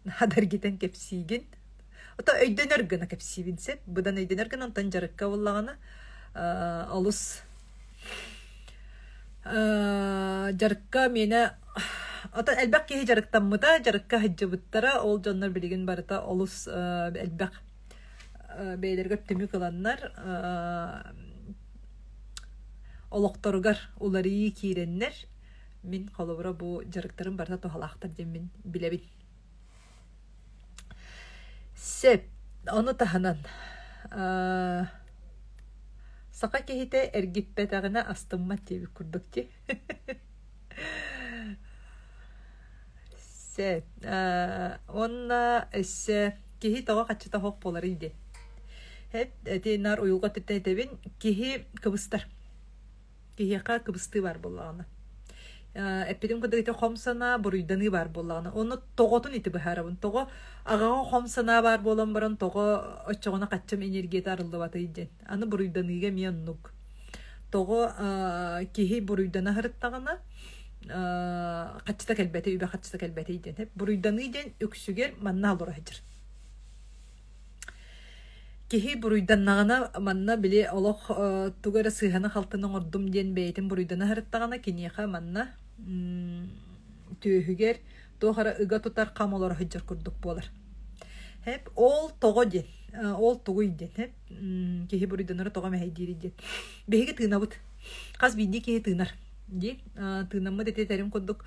Надар кетен кепсиген. Ота өйден өргіна кепсиген сеп. Бұдан өйден өргін онтан жарыққа болағына олыс. Жарыққа мені... Ота әлбәк кехи жарықтан мұта, жарыққа хаджы бұттара, ол жонлар білеген барыта олыс әлбәк бейлерге түмі кыланнар олоқторгар улары киреннер min kolobra bu jarıkların barda tohalaqtar demin bilebin. Sep onu tahanan saqa kehite ergippetagına astımma tebi kurdukti. Sep onna esse kehi tawa qaçta hoq polarıydı. Hep etenar uyulga tetebin kehi kıbıstar. Kehi qa kıbısты var bolağına. Эпидем кадагыта хомсана буруйданы бар боллагына. Оны тоготун ити бахарабын. Того агага хомсана бар болан баран того очогона каччам энергия тарылды батыйден. Аны буруйданыга мияннук. Того кихи буруйдана хырыттагына качта келбете үбө качта келбете иден. Хеп буруйданыден өксүгер манна алыр хажыр. Кихи буруйданнагына манна биле олох тугара сыйхана халтының ордум ден бейтин буруйдана хырыттагына кинеха манна түйүгер тохара ыга тутар камолор хыжыр курдук болар. Хеп ол того ден, ол тугуй ден. Хеп кихи буруйданары тога мехейдири ден. Беги тыынабыт. Каз бинди кихи тыынар. Ди тыынамы дете терим курдук.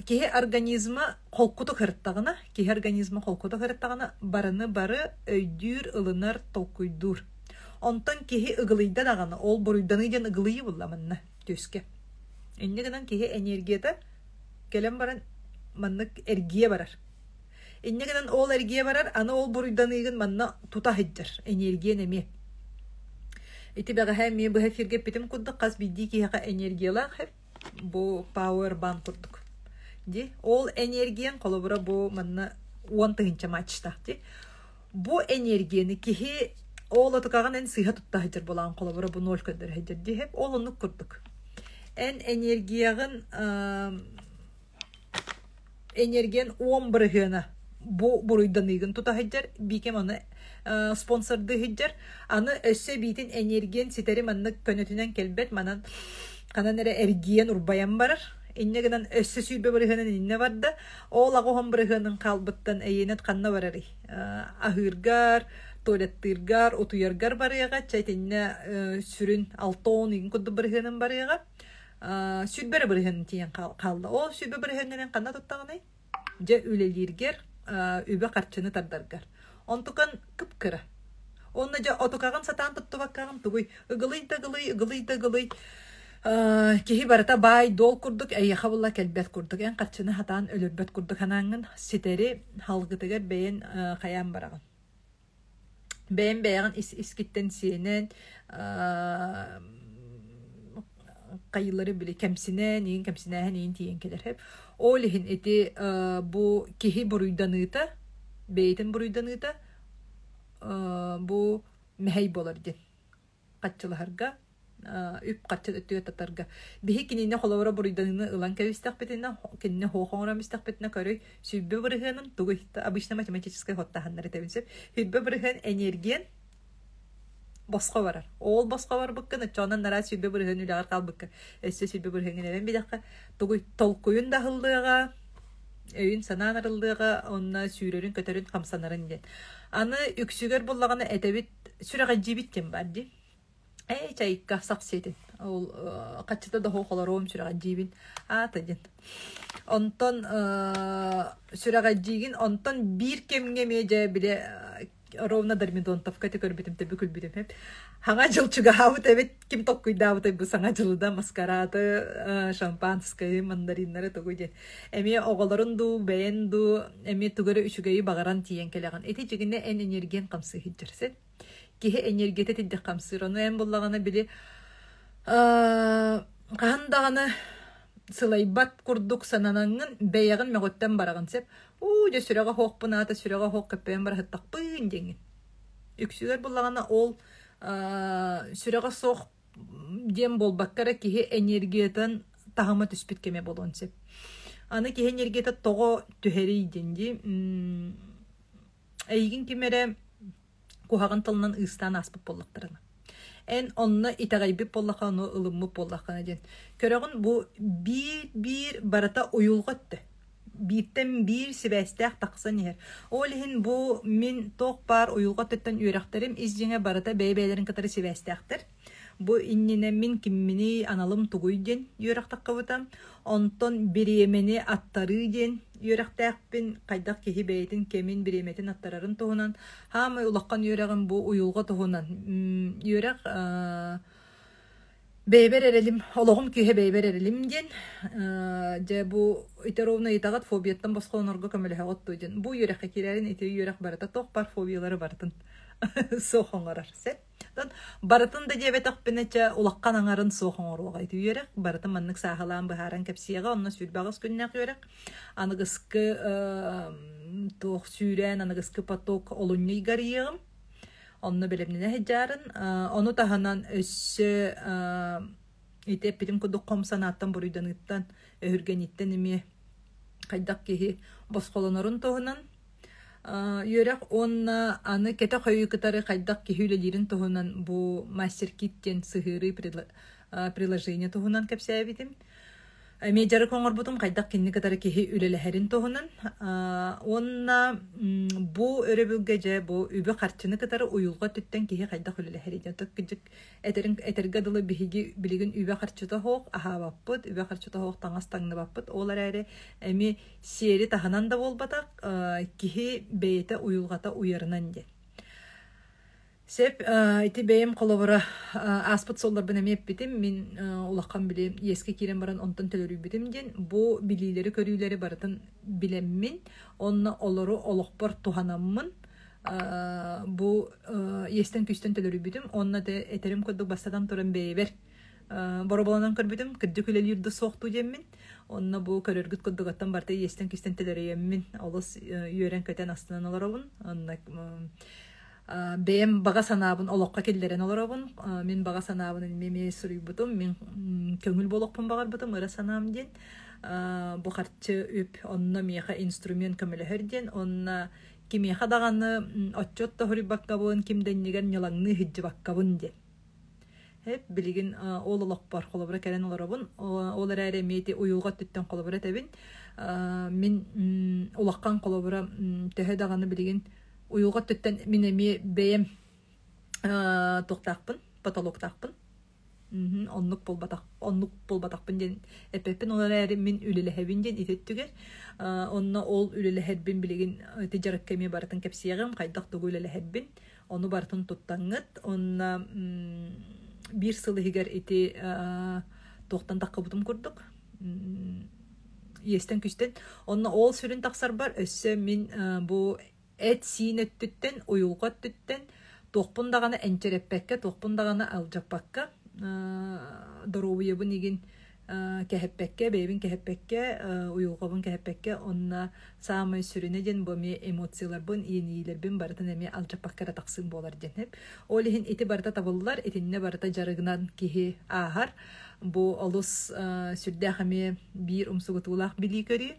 Кихи организма колкуту хырыттагына, кихи организма колкуту хырыттагына барыны бары өйдүр ылынар толкуйдур. Онтон кихи ыгылыйдан аганы, ол буруйданыйден ыгылыйы булламынна төске. Эннегенен кихи энергияда келем баран маннык эргия барар. Эннегенен ол эргия барар, аны ол буруйданыйгын манна тута хыджар, энергия неме. Ити бага хэм мен бу хефирге питим курдук, каз бидди кихи энергиялар хеп бу power bank курдук. Ди ол энергиян колобура бу манна 10 тыгынча матчта. Ди бу энергияны кихи ол атыкаган эн сыйха тутта хыджар болан колобура бу 0 көдөр хыджар. Ди хеп ол ону курдук. En энергиян 10 бырыгына бу буруйданыгын тута хыджар, бике маны спонсорды хыджар. Аны өссө битин энергиян ситери манны көнөтүнөн келбет манан канан эре эргиян урбаян барар. Иннегенен өссө сүйбө бырыгынын инне барды. Ол агохон бырыгынын калбыттан эйенет канна барары. Ахыргар, туалеттыргар, утуяргар барыга, чайтинне сүрүн 6-10 игин кудду бырыгынын барыга. Sütbere bırıhının tiyen kaldı. O sütbe bırıhının kanna tuttağınay. Je ülelirger, übe karçını tardargar. Ontukan kıpkıra. Onunla je otukağın satan tuttu bakkağın tuğuy. Igılıy. Kihi barata bay dol kurduk, eyyaha bulla kelbet kurduk. En karçını hatan ölürbet kurduk. Hanangın siteri halgıtıgar beyin kayan barağın. Beyin beyin iskitten siyenen kayıları bile kemsine neyin diyen keler hep. O lihin eti bu kihi buruydanıta, beytin buruydanıta bu mehey bolar den. Kaççılı harga, üp kaççıl ötüyor tatarga. Bihi kinine kolavara buruydanını ılan kevi istakbetine, kinine hoğonram istakbetine körüy. Sübbe buruydanın tuğuy. Abişna matematikskay hottahanları tebinsep. Sübbe buruydan energiyen басқа барар. Ол басқа бар быккын, чонан нара сүбе бұрыгын үлағар қал быккын. Өсі сүбе бұрыгын әрен бидаққа толкуйын дағылдыға, өйін санан арылдыға, онна сүйрерін көтерін қамсанарын ден. Аны үксігер болағаны әтәбет сүрәға жебіттен бар де. Чайыққа сақ сетін. Ол қачыта да хоқалар оғым сүрәға жебін. Аты ден. Онтон сүрәға жегін, онтон бір кемге меже біле ровно Дармидонтовка те көрбитим те бүкүл битим хеп. Хаңа жылчуга хабыт эбет ким токкуйдабыт бу саңа жылда маскарады, шампанское, мандариннары тогуйден. Эми оголорун ду, бэйен ду, эми тугары үчүгөйү багаран тиен келеган. Эти жигине эн энерген камсы хиджерсе. Кихе энергете тидде камсы. Рону эм боллагана били кандаганы сылайбат курдук сананаңын бэйягын мөгөттен бараган сеп. Же сүрәгә хокпын ата сүрәгә хок кепен бар хаттакпын деңин. Үксүгөр буллагана ол сүрәгә сох дем болбаккара кихе энергиятан тахама түспит кеме болон сеп. Аны кихе энергията того түһери денди. Эйгин кимере кухаган тылынан ыстан аспып боллактырына. En onna itagaybi pollakano ılımı pollakana den. Körөгün bu bir barata uyulgatdı. Birten bir sibestek taksan yer. Olihin bu min tok bar uyulgat etten ürekterim izcine barata beybelerin katarı sibestektir. Bu innine min kimmini analım tuguyden yürek takkavutam. Onton biriyemeni attarı den yürek takpin kaydak kehi beytin kemin biriyemetin attararın tohunan. Hama ulakkan yüreğin bu uyulga tohunan. Yürek beyber erelim, Allah'ım kühe beyber erelim den. Je bu iterovna itagat fobiyattan başka onurga kamele hagat toyden. Bu yürek ekilerin ite yürek barata tok bar fobiyaları barıtın. Soğan arar set. Baratın da cebe takpinece ulakkan anarın soğan oruğa ite yürek. Baratın manlık sahalan baharan kapsiyaga onna sülbağız günnek yürek. Anıgıskı toğ süren, anıgıskı patok olunlu igariyağım. Onu bilemine heccarın. Onu tahanan össü ite bilim kuduk komsanattan buruydan ıttan öhürgen itten imi kaydak kehi boskolonarın tohunan. Yörek onna anı kete koyu kıtarı kaydak kehülelerin tohunan bu master kitten sıhırı приложение tohunan kapsayabitim. Mejarı konger butum kaydak kinni kadar kehi üleleherin tohunan. Onna bu örebülgece bu übü karçını kadar uyulga tütten kehi kaydak üleleheri. Tıkkıcık etergadılı bihigi biligin übü karçıda hoğ aha bappıt. Übü karçıda hoğ tangas tangna bappıt. Olar eri emi siyeri tahanan da bolbatak kehi beyete uyulgata uyarınan de. Sep iti beyim kolabora aspıt sollar bana mep bitim min ulaqan bile yeske kiren baran ondan telörü bitim den bu bilileri körüleri baratın bilemmin onna oloru oloqbar tuhanamın bu yesten küsten telörü bitim onna de eterim koduk basadan toran beyber borobolanan körbitim kırdıkülel yurdu soğtu jemmin onna bu körörgüt koduk attan barta yesten küsten telörü yemmin olos yören köten astınan olarabın onna Benim baga sanabın olokka kelleren olarabın. Min baga sanabın meme sürüybutum. Min köngül bolokpun bagar butum. Ira sanam den. Bu harçı üp. Onna miyaha instrument kömüleher den. Onna ki miyaha dağını otçot da hori bakkabın. Kimden nigen yalangını hıcı bakkabın den. Hep biligin ol olokbar kolabra keren olarabın. Olar ere meyte uyulga tütten kolabra tebin. Min olakkan kolabra tehe dağını biligin uyulga tütten minemi beyem toktaqpın, patologtaqpın. Onnuk bolbatakpın den epepin olar eri min ülelehebin den itettüger. Onna ol ülelehebbin biligin ticaret kemi baratın kepsiyagım, kaydak dogu ülelehebbin. Onu baratın tuttangıt. Onna bir sılı higer iti toqtan taqqa kurduk. Yesten küsten. Onna ol sürün taqsar bar. Össe min bu et sinet tütten, uyulgat tütten, toqpun dağını ençereppekke, toqpun dağını alcapakka, dorubuya bu nigin keheppekke, beybin keheppekke, uyulgabın keheppekke, onna sağmay sürüne den bu mi emosiyalar bun, iyeniler bin baratan emi alcapakkara taqsın bolar den hep. Olihin eti barata tabıllar, etinne barata jarıgınan kihi ahar, bu olus sürdağımı bir umsugutulaq bili körü.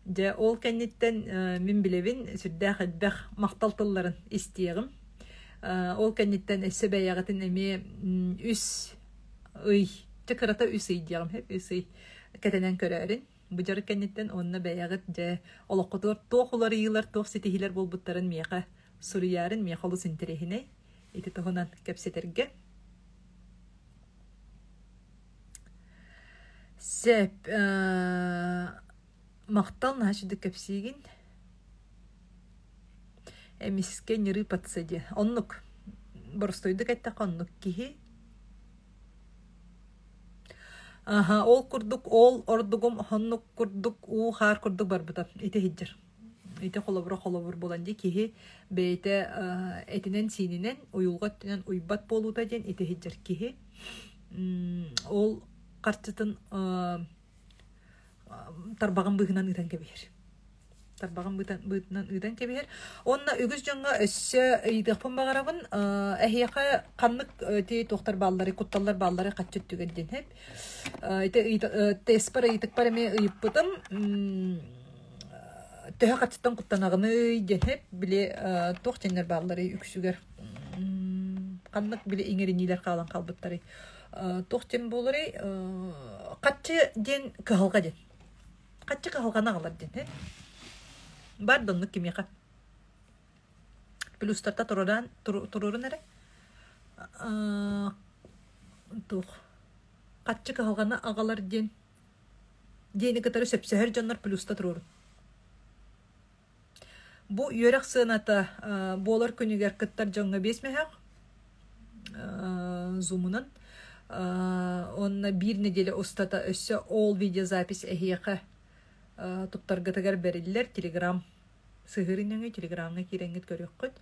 De ol kennetten min bilevin süddäh edbäh maqtaltılların istiyegim. Ol kennetten esse beyagıtın emi üs ıy çakırata üs ıy diyegim hep üs ıy ketenen körerin. Bu jarı kennetten onna beyagıt de olaqıtor toğuları yıllar toğ setihiler bolbutların miyaqa suriyarın miyaqa olus interehine iti tohunan kapseterge. Sep maqtal naşıdı kapsigin. эмиске ныры патсади. Оннук. Борстойдук айтта коннук кихи. Ол курдук, ол ордугум хоннук курдук, у хар курдук барбыта. Ите хиджер. Ите холобур боланди кихи бейте этинен сининен уюлгаттынан уйбат болута ден ите хиджер кихи. Ол карчытын тарбаган быгынан ыдан кебер. Тарбаган быгынан ыдан кебер. Онна үгүз жаңга өссө ыйдыпын багарабын эхияка каннык ти токтар баллары, кутталлар баллары качыт түгелден хеп. Ите теспара ыйдык параме ыйыппытым. Төһө качыттан куттанагыны ден хеп биле тохтеннер баллары үксүгер. Каннык биле иңеринилер калан калбыттары. Тохтен болары качы ден кыhalга ден. Качы кыhalгана калар ден. Бар доннук кимияка. Плюстарта турурун эре. Тух. Качы кыhalгана агалар ден. Дени кытары сөпсөһөр жоннор плюста турурун. Бу йөрәк сыната болар күнүгер кыттар жоңга бесмехак. Зумунан. Онна бир неделе устата өссө ол видеозапись эхияка туптаргатыгар бериллер телеграм сыгырыныңы телеграмга киренгит көрөккөт.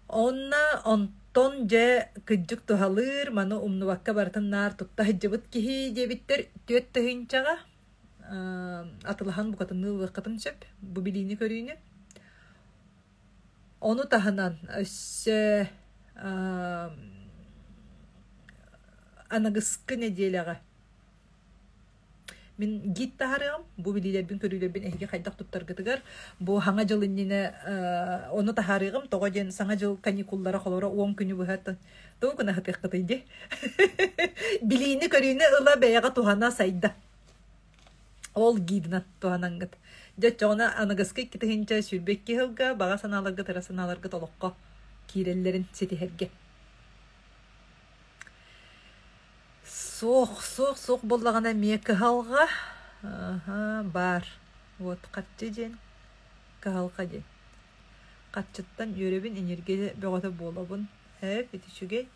Онна онтон же кыджык тухалыр мана умнубакка бартыннар тутта хыджыбыт кихи дебиттер төт тыгынчага атылхан букатыны вакытын сөп бу билини көрүнү. Onu tahanan өссө анагыскы неделяга. Мен гит тахарым, бу билилербин көрүлөрбүн эхиге кайдак туттаргытыгар. Бу хаңа жылыннина onu тахарыгым, тога жен саңа жыл каникуллара холора 10 күнү быхат. Тоо күнө хакыктыйды. Билини көрүнө ыла баяга тухана сайда. Ол гидна туханангыт. Жачона анагыскы китинче сүрбекке хылга, бага саналарга тарасаналарга толокко киреллерин сетихерге. Соқ боллагана мие кыhalга бар. Вот катчы ден кыhalга ден. Катчыттан йөрөбүн энергия бөгөтө болобун. Хеп итишүге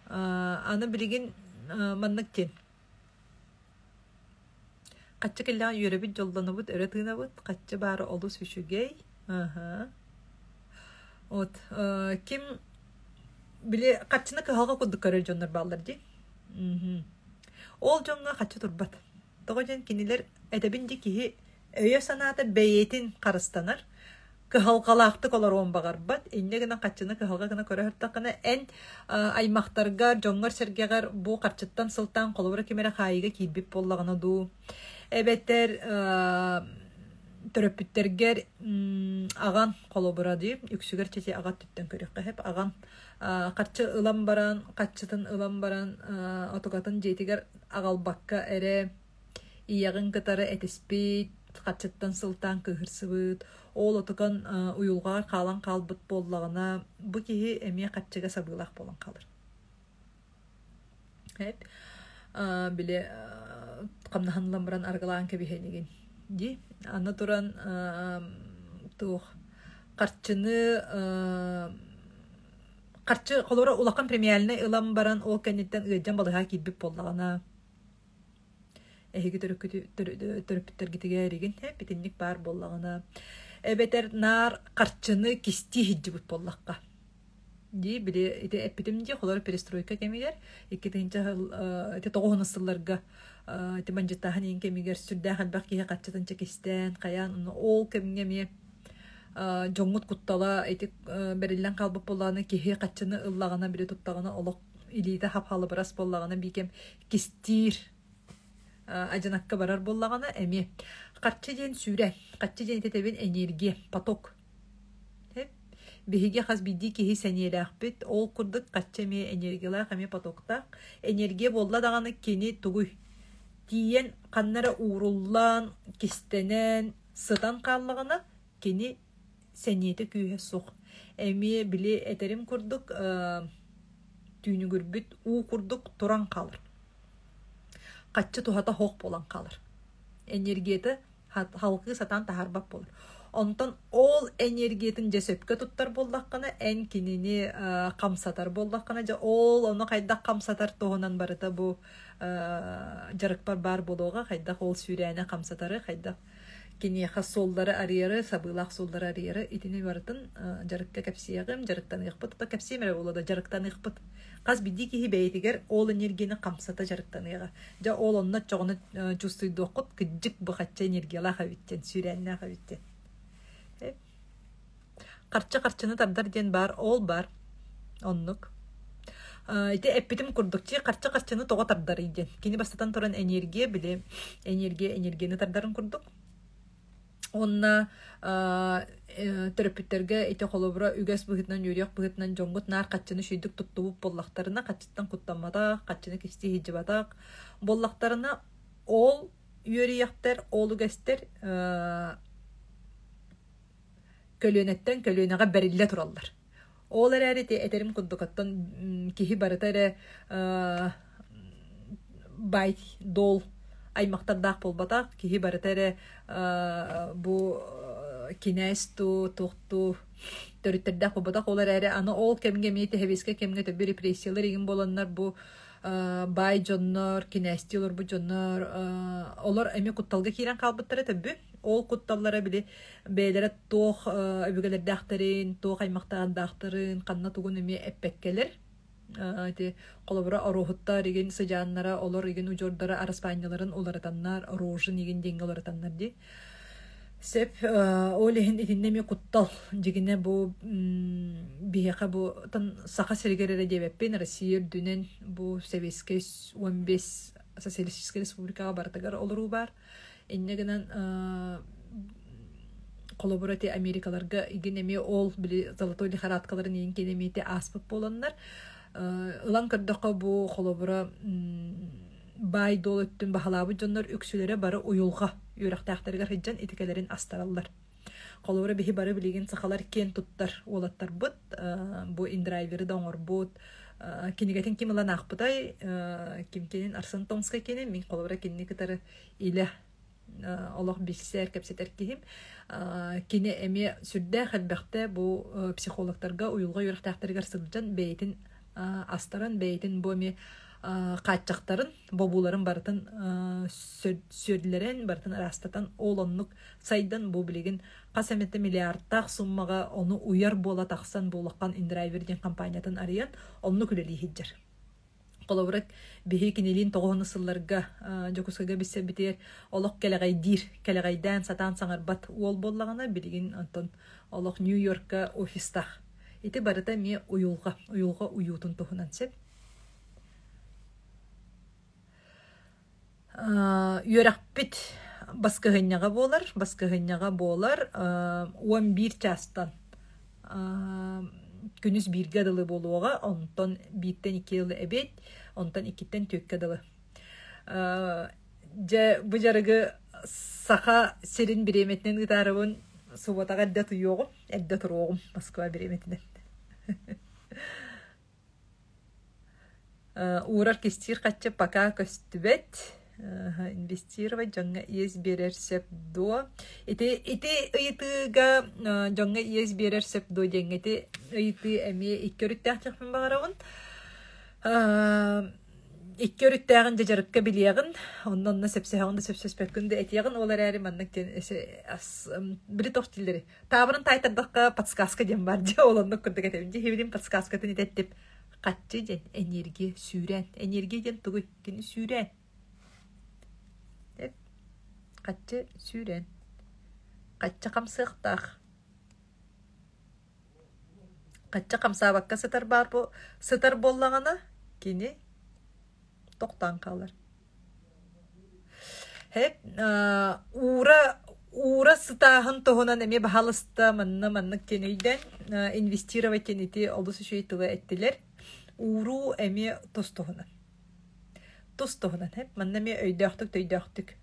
аны билген маннык ден. Катчы келлән йөрөбүн жолланыбыт, өрөтүнабыт, катчы бары олус үшүгей. Вот ким биле катчыны кыhalга кудук көрөр жоннор балдар ди. Ол жоңга качы турбат. Тогожен кинилер эдебинди кихи өйө санаата бейетин карыстанар. Кыhalгалаакты колор он багарбат. Энне гына качыны кыhalга гына көрөһөртакына эн аймактарга жоңгор сергегер бу карчыттан сылтан колобура кемере хайыга кийбип боллагына ду. Эбеттер төрөпүттергер аган колобура ди. Үксүгер чече агат түттөн көрөккө хеп аган качы ылам баран, качытын ылам баран, отугатын жетигер агалбакка эре иягын кытары этеспит, качыттан сылтан кыгырсыбыт, ол отуган уюлгар калан калбыт боллагына бу кихи эмие качыга сабылак болан калыр. Хеп биле камнаханлан баран аргалаан кебихенеген ди. Аны туран тух карчыны Карчы колора улакан премиальны ылам баран ол кенеттен ыйжан балыга кийбип боллагана. Эхиги төрөпүттөр гитиге эриген хеп битинник бар боллагана. Эбетер нар карчыны кисти хиджибит боллакка. Ди биле ите эпитимди колора перестройка кемигер 2-9 сылларга ите банжытахан ин кемигер сүрдэ халбак кие качытынча кистен каян ол кемге жоңгут куттала этик берилен калбып болланы кихи качыны ыллагана бире туттагана олок илиде хапхалы барас боллагана бикем кистир ажанакка барар боллагана эми качы ден сүрэ качы ден тетебин энергия поток хеп биһиге хас бидди кихи сенелахбит ол курдук качы ме энергиялар хами потокта энергия болла даганы кени тугуй тиен каннара уруллан кистенен сытан каллагана кени сенете күйе соқ. Эми биле этерим курдук түйүнү көрбүт у курдук туран калыр. Каччы тухата хоқ болан калыр. Энергияты халкы сатан тахарбап болыр. Онтон ол энергиятын жесөпкө туттар боллаққана, эн кинини камсатар боллаққана, жа ол оны қайдақ камсатар тоғынан барыта бу жарықпар бар болуға, қайдақ ол сүйрәне камсатары, қайдақ кинеха солдары арьеры, сабылақ солдары арьеры, итини барытын жарыққа кәпсияғым, жарықтан иқпыт, та кәпсиемері олада жарықтан иқпыт. Қаз биді кейі бәйтігер ол энергияны камсата жарықтан иға. Жа ол онна чоғыны чувствуйды оқыт, күджік бұқатча энергияла қавиттен, сүйрәне қавиттен. Қарчы-қарчыны тардар ден бар, ол бар, оннук. Ити эппитим курдукчи қарчы-қарчыны тоға тардар иден. Кені бастатан туран энергия біле, энергияны тардарын курдук. Онна терапевттерге ити холобура үгәс бұғытынан, юрияқ бұғытынан жоңғыт нар қатчыны шүйдік тұттуып боллақтарына, қатчыттан құттамадақ, қатчыны кесті хиджибадақ. Боллақтарына ол юрияқтар, ол үгәстер көлөнеттен көлөнеға бәрілі тұралар. Ол әрі әтерім күндіқаттан кехи барытары бай, дол, аймақтардақ болбатақ, кехи барытары бұ кинәсту, туқту, төріттердақ болбатақ. Ол әрі аны ол кәмге мейті хәвеске кәмге төбі репрессиялар еген боланлар бұ бай жоннор, кинәстилер бұ жоннор, олар әме құтталға кейрен қалбыттары төбі. Ол құтталлара біле бәйлері тоқ өбігелерді ақтарын, тоқ аймақтаған дақтарын, қанна тұғын өме әппәккелер. Қолабыра орухыттар еген сыжанлара, олар еген ұжордары араспаняларын оларатанлар, рожын еген денгі оларатанлар де. Сеп, ол еген етіндеме құттал жегіне бұл бейеқа бұл сақа сергерері дебеппен Россия дүнен бұл Советский 15 Социалистический Республикаға бартығар олару бар. Эннегенен коллаборати Америкаларга игенеме ол били золотой лихорадкаларын ең кенемети аспыт боланнар. Илан кырдаққа бу коллабора бай дол өттін бахалабы жоннар үксілері бары уюлға үйрақтақтарығар хеджан етікелерін астаралар. Коллабора бихи бары білеген сақалар кен туттар олаттар бұд, бу индрайвері доңыр бұд. Кенегетін кем илан ақпыдай, кемкенен Арсан Томска кенен, мен коллабора кенне кітары илі Олох билсер кепсетер кихим. Кине эме сүрдә хәлбәхтә бу психологтарга уйылга юрактактарыгар сылжан бәйтин астарын бәйтин бу эме кайтчактарын бобуларын бартын сөрләрен бартын растатан олонлук сайдан бу билеген касаметте миллиардтак суммага оны уяр бола таксан булаккан индрайвер ден компаниятын арыян онну күлели хиджер. Колобрак бихи кинелин тоғыны сылларга жокускага биссе битер олық келегай дир, келегайдан сатан саңарбат уол боллағана билигин антон олық Нью-Йоркка офистах. Ити барыта ме уюлға уютун тоғынан сеп. Юрақ бит баскығынняға болар, 11 частан. Күнүс бирге дылы болуға, онтан биттен 2 жылы әбет, онтан 2-тен 2 дылы. Бұ жарығы сақа серін біреметінен ғытарығын суbatаға әдді тұйоғым, әдді тұруғым Москва біреметінен. Урар кестир қатчы пока көстібет. Инвестировать жаңа ес берер сеп до. Ити ыйтыга жаңа ес берер сеп до деңети ыйты әме иккөрүттәк чакпын багарагын. Иккөрүттәгын жажарыкка билегин, оннан сепсегенде сепсеспеккенде этягын олар әри маннактен бир тохтиллери. Табырын тайтардакка подсказка дем бар же олонны көрдөк этебинде хебидин подсказкатын итеп катчы ден энергия сүйрән. Энергия ден тугы кини сүйрән. Қатчы сүйрен. Қатчы қамсықтақ. Қатчы қамсабаққа сытар бар бұл. Сытар боллағана кені тоқтан қалар. Хеп, ура сытағын тоғынан әме бағалысты манны кенейден инвестировать кенеті олысы шөйтілі әттілер. Уру әме тостоғынан. Тостоғынан, хеп, манны әме өйдіқтік.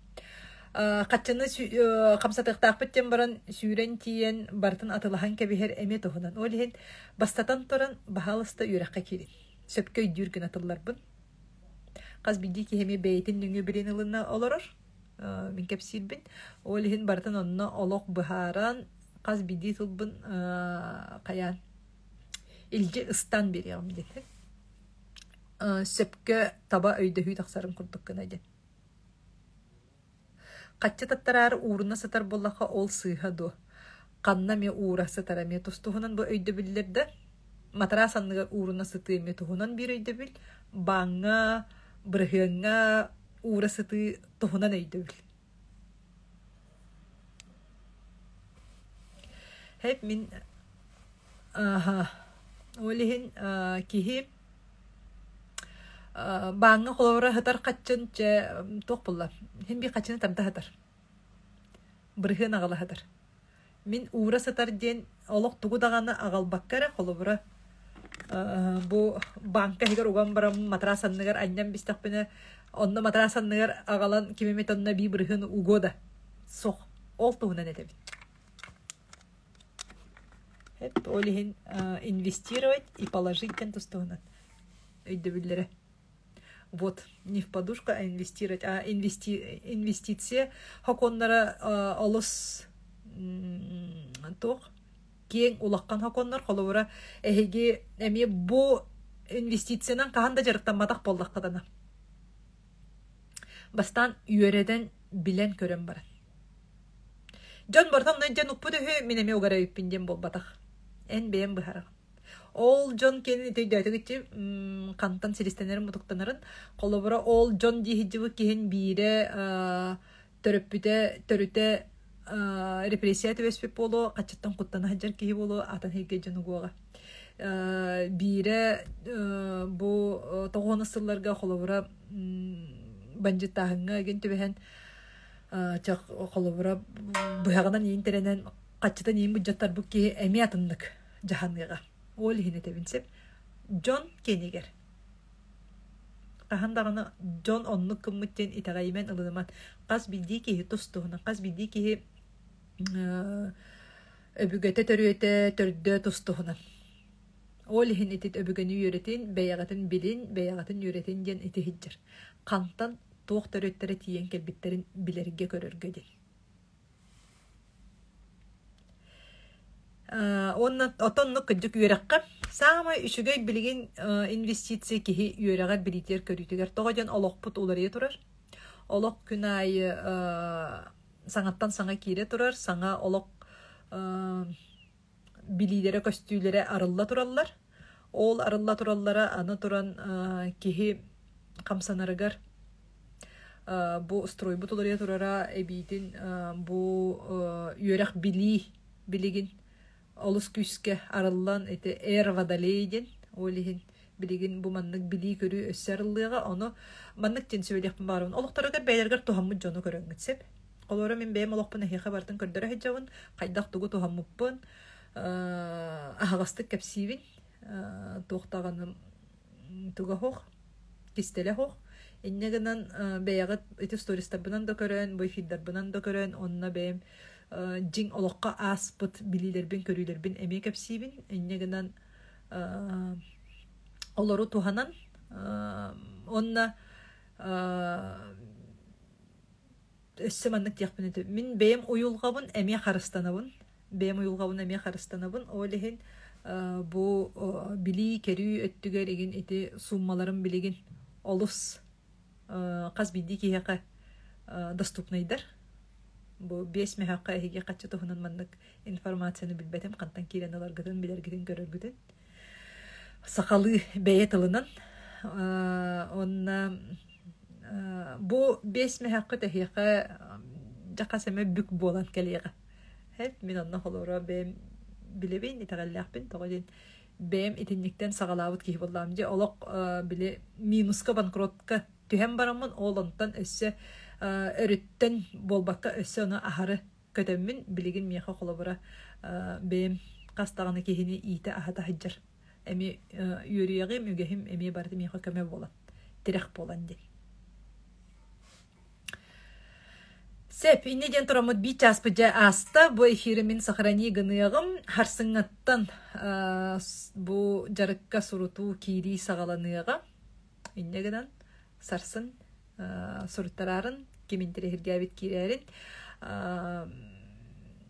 Қатчыны қамсатықтақ біттен баран сүйрен тиен бартын атылахан кәбихер әме тоғынан. Олеген бастатан тұран бағалысты үйраққа келін. Сөпкөй дүргін атылар бұн. Қаз білді кехеме бәйтін нүңі бірен ылына оларыр. Мен кәпсейбін. Олеген бартын онына олық бұхаран Qaz bidi tılbın qayan ilgi ıstan beriyam dedi. Söpkö taba öydöhü taqsarın kurduk gına den. Qatçı tattararı uğruna satar bollaqa ol sıyha do. Qanna me uğra satara me tostuhunan bu öydö billerde matara sanныгар uğruna sıtığı me tohunan bir öydö bil. Baňa, bırhıňa uğra sıtığı tohunan öydö bil. Hep min olihin kihi baňa kolora hatar qatçın toq bulla. Hem bir qatçını tamda hatar. Bırhıň agala hatar. Min uğra satar den olaq tugu dagana agal bakkara kolobura bu banka higar ugan baram matrasanныгар annem bistaqpene onna matrasanныгар agalan kimime tonna bir bırhıň ugoda. Soq ol tuğunan edebi. Hep olihin инвестировать и положить тен тустугунан. Öydöbüllere. Вот, не в подушку, а инвестировать. А инвестиция хаконнара олус тоқ кең улаққан хаконнар холовара эһиги эми бу инвестициянан каханда жарыктан матак болдак кадана. Бастан үйөрөдөн билен көрөн баран. Жон бартам нөйден уппуду хө мен эми угара үппинден болбатак. En beğen bıhara. Ol John kendini tüydüğütü geçip kantan siristенерин mutuktanarin. Kolobora ol John dihicivik kihin bire törüte represiyat vespip bolu. Kaçıttan kuttana hacar kihi bolu. Atan hege januguaga. Bire bu toğunu sıllarga kolobora bancı tahınga gen tübehen çak kolobora bıhağından yiyin terenen kaçıdan yiyin budjattar bu ki emi atındık jahangaga. Ol hine tebinsep John Keniger. Kahandağına John onluk kımmıtten itagaymen ılınıman. Qaz bildiği ki tustuğuna. Qaz bildiği ki öbügete törüde tustuğuna. Ol hine tit öbügeni yöretin, beyagatın bilin, beyagatın yöretin gen iti hiccer. Kantan tuğ törüttere tiyen kelbitlerin bilerge körörge değil. Ondan otonluk kıcık yörekka sama üçügey bilgin investisiya kihi yöreğe biliter körütüger. Toğacan olokput olariye turar. Olok günayı sanattan sana kire turar. Sana olok bililere köstüylere arılla turallar. Ol arılla turallara ana turan kihi kamsanarıgar. Bu stroybut olariye turara ebidin bu yörek biligin olus küske arıllan ete vadaleydin olihin biligin bu manнык bili körü össarıllığa onu manнык ten söyleyip barın oloqtaragar beylergar tohammu jonu köröngütsep olora men beym oloqpuna he habartın kördöre hejawın qaydaq tugu tohammupun ahagastык kapsivin toqtağanım tuga hoq kistele hoq ennegenan beyagat ete storiestabынан da körön boy feeddarбынан da körön onna beym jing oloqqa aspıt bililerbin körülerbin emek hepsibin ennegenan oloru tuhanan onna össemanlık diyakpın eti min beym uyulgabın emek harıstanabın olihin bu bili kerü öttüger egin eti summaların biligin olus qaz bildi ki heqa dostupnaydır. Bu beş mehaqqa ehiga qaçı tohunan manнык informasyonu bilbetem qantan kirenalar gıdın biler gidin görür gıdın. Sakalı beye tılınan onna bu beş mehaqqa tehiqa jaqaseme bük bolan keliga. Hep min onna holora beym bilebeyn itagallaqpin toğadin beym itinlikten sağalawıt ki bollamje oloq bile minuska bankrotka tühem baramın olantan össe örütten bolbakka össe onu aharı kötemmin biligin miyaqa kolobora beym qastağını kehini ite ahata hajjar. Emi yürüyəği mügehim emi bardı miyaqa köme bolan. Direk bolan de. Sep, inneden turamut bir çaspıca asta bu efirimin sahrani gınıyağım harsınattan bu jarıkka surutu kiri sağalanıyağım. İnnegeden sarsın suruttararın kimin tirehirgabit kirerin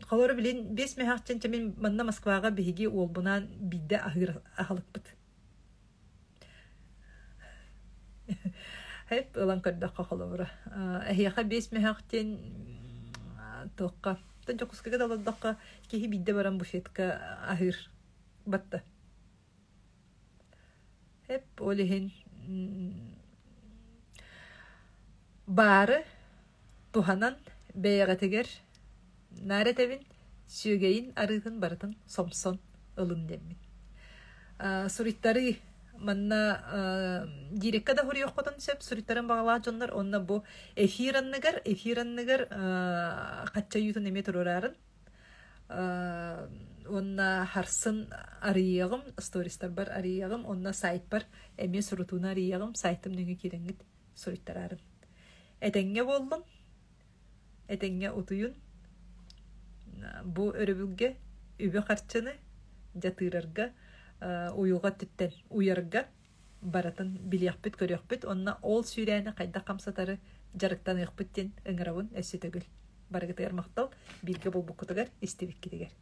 Холору билин 5 мехакчын чамин манна Москвага биһиги уолбунан бидде ахалыкпыт. Хеп ылан көрдөккө холора. Эхияха 5 мехакчын тоққа. Тан жокускага далдакка кихи бидде баран буфетка ахыр батта. Хеп олихин бары туханан бэйэгэтигер наретевин сүйгейин арыгын барытын сомсон ылын деммин. Суриттары манна дирекка да хуриоккотон сеп суриттарын багалаа жоннор онна бу эфиранныгар каччаютун эме турурарын онна харсын арыягым стористар бар арыягым онна сайт бар эме сурутуна арыягым сайтым нүгү киренгит суриттарарын этеңге болдум этеңге утуюн бу өрөбүлге үбө карчыны жатырарга уюга түттен уярга баратын билиякпит көрөкпүт онна ол сүйрәне кайда камсатары жарыктан ыйыкпыттен ыңырабын өссөтөгүл барыгытыгар мактал бирге болбуккутугар истебиккитигер